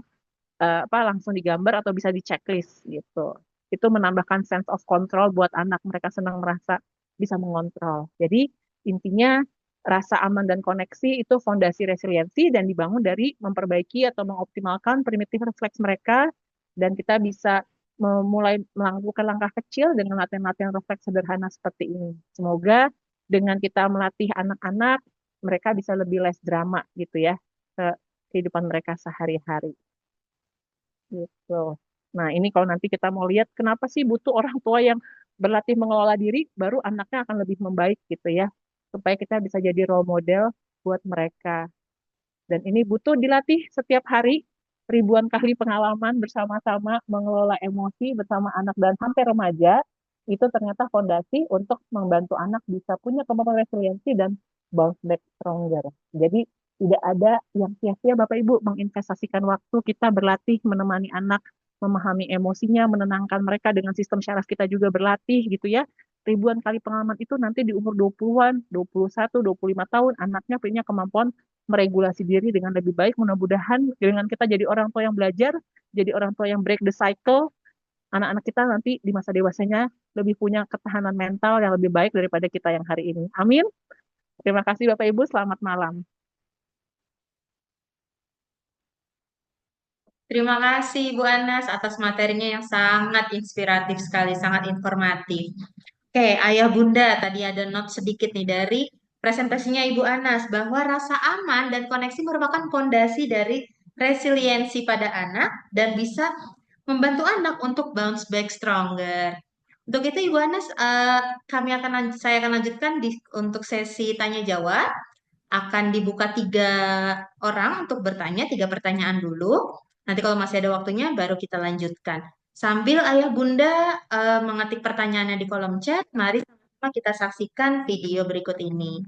apa langsung digambar atau bisa di checklist gitu. Itu menambahkan sense of control buat anak. Mereka senang merasa bisa mengontrol. Jadi intinya rasa aman dan koneksi itu fondasi resiliensi dan dibangun dari memperbaiki atau mengoptimalkan primitif refleks mereka dan kita bisa memulai melakukan langkah kecil dengan latihan-latihan refleks sederhana seperti ini. Semoga dengan kita melatih anak-anak mereka bisa lebih less drama gitu ya ke kehidupan mereka sehari-hari. Gitu. Nah, ini kalau nanti kita mau lihat kenapa sih butuh orang tua yang berlatih mengelola diri, baru anaknya akan lebih membaik gitu ya. Supaya kita bisa jadi role model buat mereka. Dan ini butuh dilatih setiap hari, ribuan kali pengalaman bersama-sama mengelola emosi bersama anak dan sampai remaja, itu ternyata fondasi untuk membantu anak bisa punya kemampuan resiliensi dan bounce back stronger. Jadi Tidak ada yang sia-sia Bapak Ibu menginvestasikan waktu kita berlatih menemani anak, memahami emosinya, menenangkan mereka dengan sistem syaraf kita juga berlatih gitu ya. Ribuan kali pengalaman itu nanti di umur 20-an, 21, 25 tahun anaknya punya kemampuan meregulasi diri dengan lebih baik. Mudah-mudahan dengan kita jadi orang tua yang belajar, jadi orang tua yang break the cycle, anak-anak kita nanti di masa dewasanya lebih punya ketahanan mental yang lebih baik daripada kita yang hari ini. Amin. Terima kasih Bapak Ibu, selamat malam.
Terima kasih Bu Anas atas materinya yang sangat inspiratif sekali, sangat informatif. Oke, Ayah Bunda, tadi ada note sedikit nih dari presentasinya Ibu Anas bahwa rasa aman dan koneksi merupakan fondasi dari resiliensi pada anak dan bisa membantu anak untuk bounce back stronger. Untuk itu Ibu Anas, saya akan lanjutkan untuk sesi tanya jawab. Akan dibuka 3 orang untuk bertanya, 3 pertanyaan dulu. Nanti kalau masih ada waktunya, baru kita lanjutkan. Sambil Ayah Bunda mengetik pertanyaannya di kolom chat, mari sama-sama kita saksikan video berikut ini.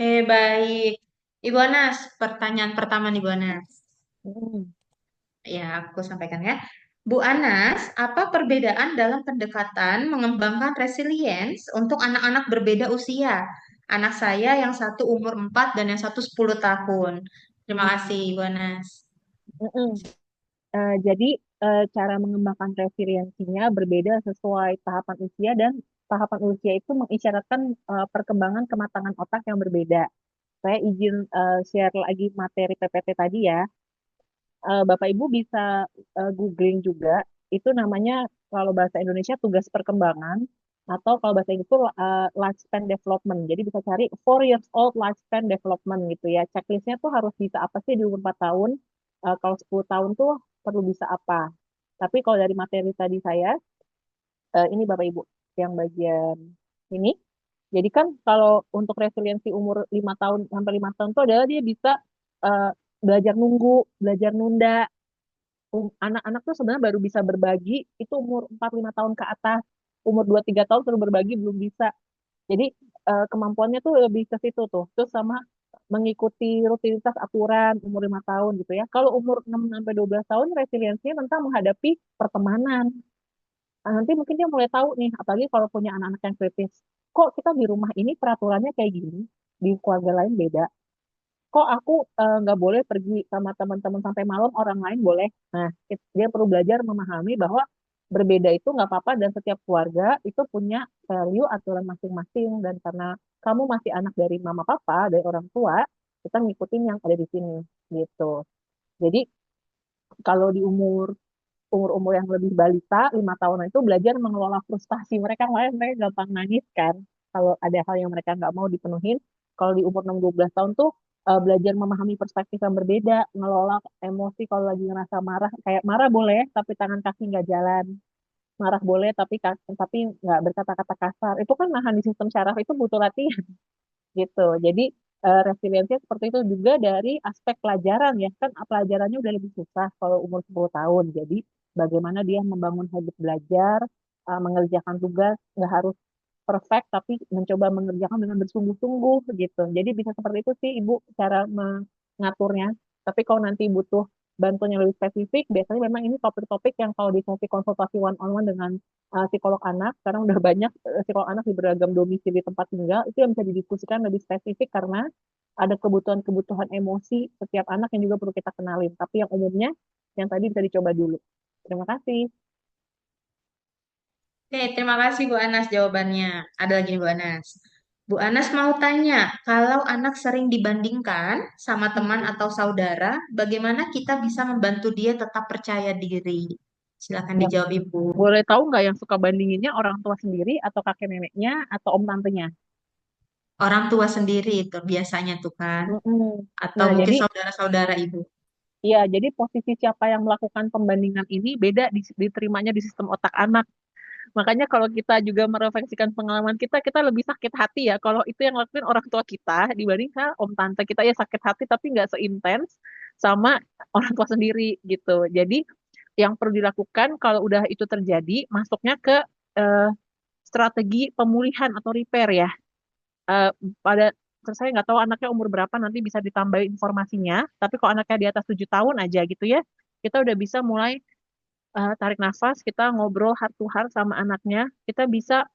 Baik. Ibu Anas, pertanyaan pertama nih Bu Anas.
Hmm.
Ya, aku sampaikan ya. Bu Anas, apa perbedaan dalam pendekatan mengembangkan resilience untuk anak-anak berbeda usia? Anak saya yang satu umur 4 dan yang satu 10 tahun. Terima kasih, Bu Anas.
Mm-mm. Jadi cara mengembangkan resiliensinya berbeda sesuai tahapan usia dan tahapan usia itu mengisyaratkan perkembangan kematangan otak yang berbeda. Saya izin share lagi materi PPT tadi ya. Bapak Ibu bisa googling juga. Itu namanya kalau bahasa Indonesia tugas perkembangan atau kalau bahasa Inggris itu lifespan development. Jadi bisa cari 4 years old lifespan development gitu ya. Checklistnya tuh harus bisa apa sih di umur 4 tahun. Kalau 10 tahun tuh perlu bisa apa. Tapi kalau dari materi tadi saya, ini Bapak Ibu yang bagian ini. Jadi kan kalau untuk resiliensi umur 5 tahun sampai 5 tahun itu adalah dia bisa eh, belajar nunggu, belajar nunda. Anak-anak tuh sebenarnya baru bisa berbagi itu umur 4-5 tahun ke atas. Umur 2-3 tahun baru berbagi belum bisa. Jadi kemampuannya tuh lebih ke situ tuh. Terus sama mengikuti rutinitas aturan umur 5 tahun gitu ya. Kalau umur 6 sampai 12 tahun resiliensinya tentang menghadapi pertemanan. Nah, nanti mungkin dia mulai tahu nih, apalagi kalau punya anak-anak yang kritis. kok kita di rumah ini peraturannya kayak gini, di keluarga lain beda. Kok aku nggak boleh pergi sama teman-teman sampai malam, orang lain boleh. Nah, dia perlu belajar memahami bahwa berbeda itu nggak apa-apa dan setiap keluarga itu punya value aturan masing-masing dan karena kamu masih anak dari mama papa, dari orang tua, kita ngikutin yang ada di sini gitu. Jadi kalau di umur-umur yang lebih balita, 5 tahunan itu belajar mengelola frustasi mereka, makanya mereka gampang nangis kan. Kalau ada hal yang mereka nggak mau dipenuhin, kalau di umur 6-12 tahun tuh belajar memahami perspektif yang berbeda, ngelola emosi kalau lagi ngerasa marah, kayak marah boleh, tapi tangan kaki nggak jalan. Marah boleh, tapi nggak berkata-kata kasar. Itu kan nahan di sistem syaraf itu butuh latihan gitu. Jadi resiliensi seperti itu juga dari aspek pelajaran ya. Kan pelajarannya udah lebih susah kalau umur 10 tahun. Jadi bagaimana dia membangun habit belajar, mengerjakan tugas, nggak harus perfect tapi mencoba mengerjakan dengan bersungguh-sungguh gitu. Jadi bisa seperti itu sih Ibu cara mengaturnya. Tapi kalau nanti butuh bantuan yang lebih spesifik, biasanya memang ini topik-topik yang kalau di sesi konsultasi one on one dengan psikolog anak, sekarang udah banyak psikolog anak di beragam domisili tempat tinggal, itu yang bisa didiskusikan lebih spesifik karena ada kebutuhan-kebutuhan emosi setiap anak yang juga perlu kita kenalin. Tapi yang umumnya, yang tadi bisa dicoba dulu. Terima kasih.
Oke, terima kasih Bu Anas jawabannya. Ada lagi nih Bu Anas. Bu Anas mau tanya, kalau anak sering dibandingkan sama teman
Mm-mm.
atau saudara, bagaimana kita bisa membantu dia tetap percaya diri? Silakan
Yang
dijawab Ibu.
boleh tahu nggak yang suka bandinginnya orang tua sendiri atau kakek neneknya atau om tantenya?
Orang tua sendiri itu biasanya tuh kan,
Mm-mm.
atau
Nah,
mungkin
jadi
saudara-saudara Ibu.
ya, jadi posisi siapa yang melakukan pembandingan ini beda diterimanya di sistem otak anak. Makanya kalau kita juga merefleksikan pengalaman kita, kita lebih sakit hati ya. Kalau itu yang lakuin orang tua kita dibandingkan om tante kita ya sakit hati tapi nggak seintens sama orang tua sendiri gitu. Jadi yang perlu dilakukan kalau udah itu terjadi, masuknya ke eh, strategi pemulihan atau repair ya. eh, Pada saya nggak tahu anaknya umur berapa nanti bisa ditambahin informasinya. Tapi kalau anaknya di atas 7 tahun aja gitu ya, kita udah bisa mulai tarik nafas, kita ngobrol heart to heart sama anaknya, kita bisa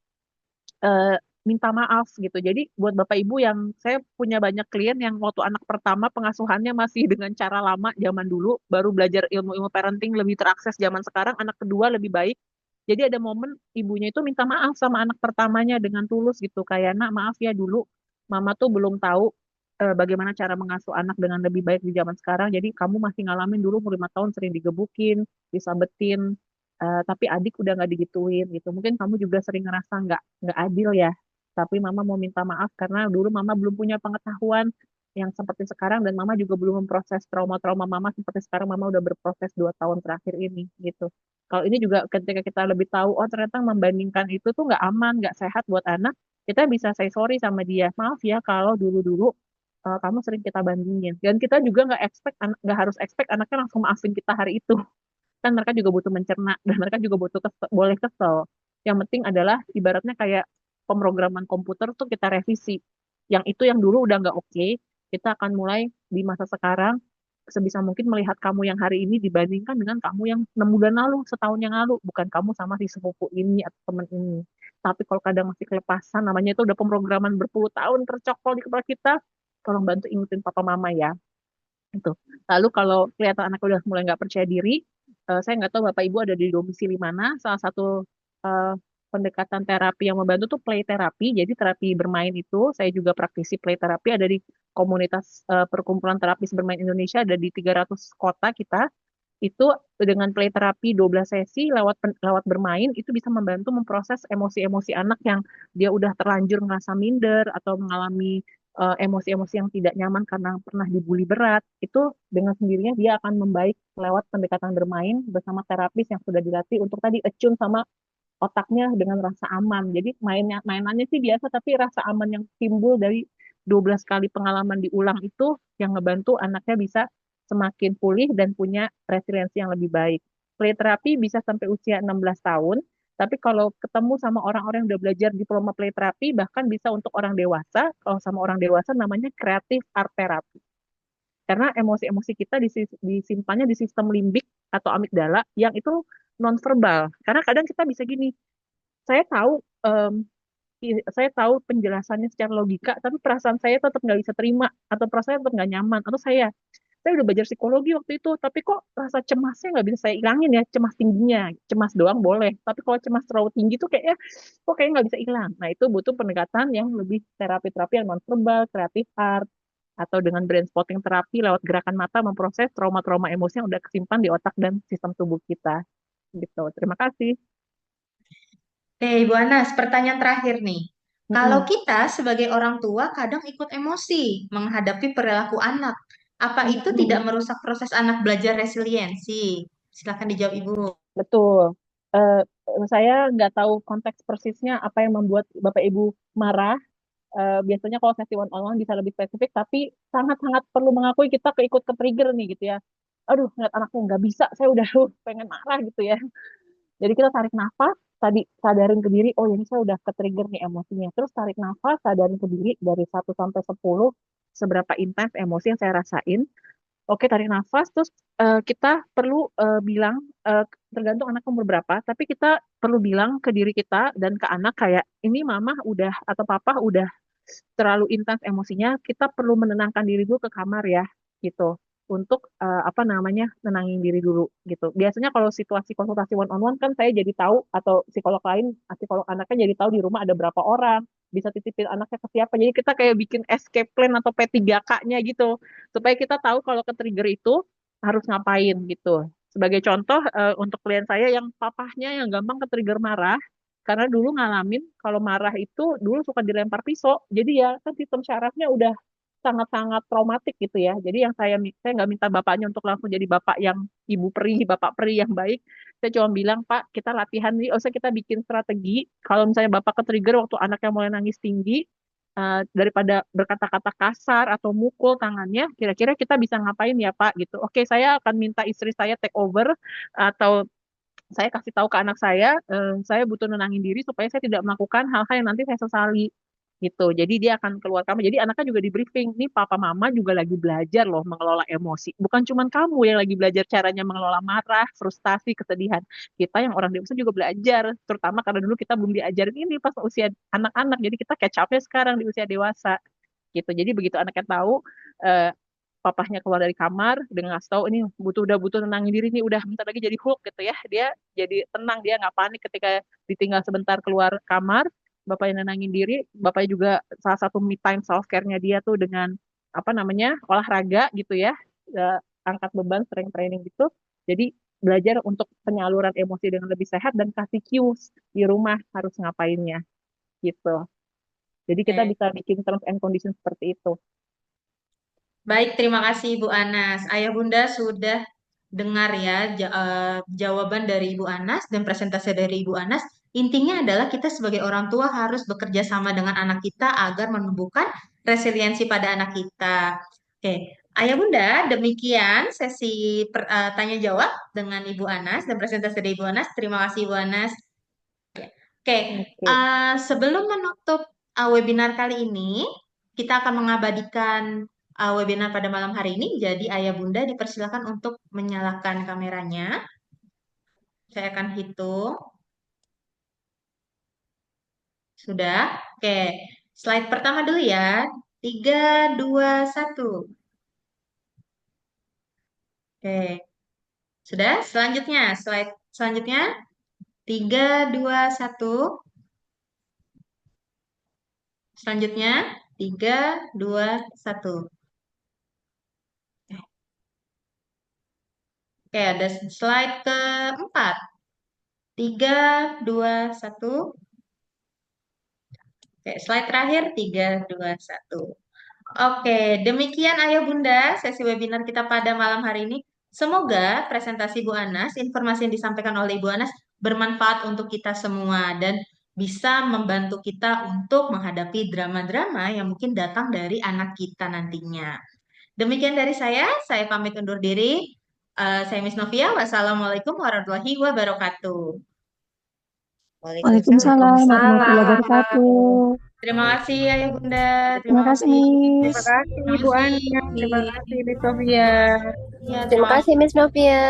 eh, minta maaf gitu. Jadi buat Bapak Ibu yang saya punya banyak klien yang waktu anak pertama pengasuhannya masih dengan cara lama zaman dulu, baru belajar ilmu-ilmu parenting lebih terakses zaman sekarang, anak kedua lebih baik. Jadi ada momen ibunya itu minta maaf sama anak pertamanya dengan tulus gitu, kayak nak maaf ya dulu mama tuh belum tahu bagaimana cara mengasuh anak dengan lebih baik di zaman sekarang. Jadi kamu masih ngalamin dulu umur 5 tahun sering digebukin, disabetin, tapi adik udah nggak digituin gitu. Mungkin kamu juga sering ngerasa nggak adil ya. Tapi mama mau minta maaf karena dulu mama belum punya pengetahuan yang seperti sekarang dan mama juga belum memproses trauma-trauma mama seperti sekarang mama udah berproses 2 tahun terakhir ini gitu. Kalau ini juga ketika kita lebih tahu, oh ternyata membandingkan itu tuh nggak aman, nggak sehat buat anak, kita bisa say sorry sama dia. Maaf ya kalau dulu-dulu kamu sering kita bandingin. Dan kita juga nggak harus expect anaknya langsung maafin kita hari itu. Kan mereka juga butuh mencerna dan mereka juga butuh boleh kesel. Yang penting adalah ibaratnya kayak pemrograman komputer tuh kita revisi. Yang itu yang dulu udah nggak oke, kita akan mulai di masa sekarang sebisa mungkin melihat kamu yang hari ini dibandingkan dengan kamu yang 6 bulan lalu, setahun yang lalu, bukan kamu sama si sepupu ini atau teman ini. Tapi kalau kadang masih kelepasan, namanya itu udah pemrograman berpuluh tahun tercokol di kepala kita, tolong bantu ingetin papa mama ya. Itu. Lalu kalau kelihatan anak udah mulai nggak percaya diri, saya nggak tahu Bapak Ibu ada di domisili mana. Salah satu eh, pendekatan terapi yang membantu tuh play terapi. Jadi terapi bermain itu, saya juga praktisi play terapi ada di komunitas perkumpulan terapis bermain Indonesia ada di 300 kota kita. Itu dengan play terapi 12 sesi lewat bermain itu bisa membantu memproses emosi-emosi anak yang dia udah terlanjur ngerasa minder atau mengalami emosi-emosi yang tidak nyaman karena pernah dibully berat, itu dengan sendirinya dia akan membaik lewat pendekatan bermain bersama terapis yang sudah dilatih untuk tadi attune sama otaknya dengan rasa aman. Jadi mainannya sih biasa, tapi rasa aman yang timbul dari 12 kali pengalaman diulang itu yang ngebantu anaknya bisa semakin pulih dan punya resiliensi yang lebih baik. Play terapi bisa sampai usia 16 tahun, tapi kalau ketemu sama orang-orang yang udah belajar diploma play terapi, bahkan bisa untuk orang dewasa, kalau sama orang dewasa namanya creative art therapy. Karena emosi-emosi kita disimpannya di sistem limbik atau amigdala yang itu nonverbal. Karena kadang kita bisa gini, saya tahu saya tahu penjelasannya secara logika, tapi perasaan saya tetap nggak bisa terima, atau perasaan tetap nggak nyaman, atau saya udah belajar psikologi waktu itu, tapi kok rasa cemasnya nggak bisa saya ilangin ya, cemas tingginya, cemas doang boleh, tapi kalau cemas terlalu tinggi tuh kayaknya, kok kayaknya nggak bisa hilang. Nah itu butuh pendekatan yang lebih terapi-terapi yang nonverbal, creative art, atau dengan brain spotting terapi lewat gerakan mata memproses trauma-trauma emosi yang udah kesimpan di otak dan sistem tubuh kita. Gitu. Terima kasih.
Ibu Anas, pertanyaan terakhir nih. Kalau
Mm-mm.
kita sebagai orang tua kadang ikut emosi menghadapi perilaku anak, apa itu tidak
Mm-mm.
merusak proses anak belajar resiliensi? Silakan dijawab Ibu.
Betul. Eh, saya nggak tahu konteks persisnya apa yang membuat Bapak Ibu marah. Biasanya kalau sesi one on one bisa lebih spesifik, tapi sangat-sangat perlu mengakui kita keikut ke trigger nih gitu ya. Aduh, ngeliat anaknya nggak bisa, saya udah pengen marah gitu ya. Jadi kita tarik nafas, tadi sadarin ke diri, oh ini saya udah ke trigger nih emosinya. Terus tarik nafas, sadarin ke diri dari 1 sampai 10, seberapa intens emosi yang saya rasain. Oke, tarik nafas, terus kita perlu bilang, tergantung anak umur berapa, tapi kita perlu bilang ke diri kita dan ke anak kayak, ini mama udah atau papa udah terlalu intens emosinya, kita perlu menenangkan diri dulu ke kamar ya, gitu. Untuk apa namanya, nenangin diri dulu gitu. Biasanya kalau situasi konsultasi one on one kan saya jadi tahu, atau psikolog lain, psikolog anaknya jadi tahu di rumah ada berapa orang, bisa titipin anaknya ke siapa. Jadi kita kayak bikin escape plan atau P3K-nya gitu, supaya kita tahu kalau ke trigger itu harus ngapain gitu. Sebagai contoh, untuk klien saya yang papahnya yang gampang ke trigger marah, karena dulu ngalamin kalau marah itu dulu suka dilempar pisau. Jadi ya kan sistem syarafnya udah sangat-sangat traumatik gitu ya. Jadi yang saya nggak minta bapaknya untuk langsung jadi bapak yang ibu peri, bapak peri yang baik. Saya cuma bilang, Pak, kita latihan nih, usah kita bikin strategi. Kalau misalnya bapak ke trigger waktu anaknya mulai nangis tinggi, daripada berkata-kata kasar atau mukul tangannya, kira-kira kita bisa ngapain ya Pak gitu. Oke, saya akan minta istri saya take over, atau saya kasih tahu ke anak saya butuh nenangin diri supaya saya tidak melakukan hal-hal yang nanti saya sesali gitu. Jadi dia akan keluar kamar. Jadi anaknya juga di briefing, nih papa mama juga lagi belajar loh mengelola emosi. Bukan cuma kamu yang lagi belajar caranya mengelola marah, frustasi, kesedihan. Kita yang orang dewasa juga belajar, terutama karena dulu kita belum diajarin ini pas usia anak-anak. Jadi kita catch up-nya sekarang di usia dewasa gitu. Jadi begitu anaknya tahu, eh, papahnya keluar dari kamar dengan ngasih tahu ini udah butuh tenangin diri nih, udah bentar lagi jadi Hulk gitu ya, dia jadi tenang, dia nggak panik ketika ditinggal sebentar keluar kamar. Bapaknya nenangin diri, bapaknya juga salah satu me time self care-nya dia tuh dengan apa namanya, olahraga gitu ya, angkat beban, strength training gitu. Jadi belajar untuk penyaluran emosi dengan lebih sehat dan kasih cues di rumah harus ngapainnya gitu. Jadi kita
Oke.
bisa bikin terms and conditions seperti itu.
Baik, terima kasih Ibu Anas. Ayah Bunda sudah dengar ya jawaban dari Ibu Anas dan presentasi dari Ibu Anas. Intinya adalah kita sebagai orang tua harus bekerja sama dengan anak kita agar menumbuhkan resiliensi pada anak kita. Oke, Ayah Bunda, demikian sesi tanya jawab dengan Ibu Anas dan presentasi dari Ibu Anas. Terima kasih Ibu Anas. Oke,
Oke.
sebelum menutup webinar kali ini, kita akan mengabadikan webinar pada malam hari ini. Jadi Ayah Bunda dipersilakan untuk menyalakan kameranya. Saya akan hitung. Sudah? Oke, slide pertama dulu ya. 3, 2, 1. Oke, sudah? Selanjutnya, slide selanjutnya. 3, 2, 1. Selanjutnya, 3, 2, 1. Oke, ada slide keempat. 3, 2, 1. Oke, slide terakhir 3, 2, 1. Oke, demikian Ayah Bunda sesi webinar kita pada malam hari ini. Semoga presentasi Bu Anas, informasi yang disampaikan oleh Ibu Anas bermanfaat untuk kita semua dan bisa membantu kita untuk menghadapi drama-drama yang mungkin datang dari anak kita nantinya. Demikian dari saya pamit undur diri. Saya Miss Novia. Wassalamualaikum warahmatullahi wabarakatuh.
Waalaikumsalam warahmatullahi
Waalaikumsalam.
wabarakatuh.
Terima kasih Ayah Bunda.
Terima
Terima
kasih,
kasih.
Miss.
Terima kasih
Terima
Ibu
kasih.
Ana, terima kasih Miss Sofia.
Ya,
Terima
terima
kasih
kasih.
Miss Novia.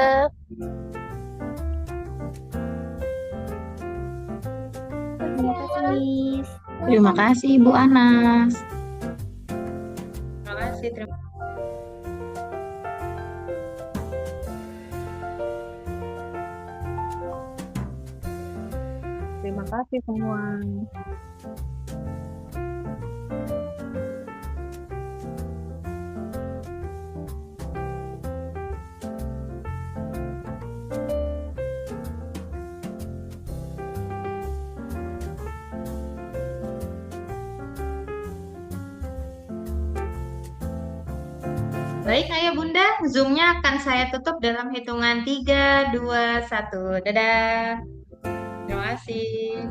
Terima kasih, Miss.
Terima kasih Ibu Anas.
Terima kasih.
Terima kasih semua.
Baik, Ayah Bunda, Zoom-nya akan saya tutup dalam hitungan 3, 2, 1. Dadah. Terima kasih.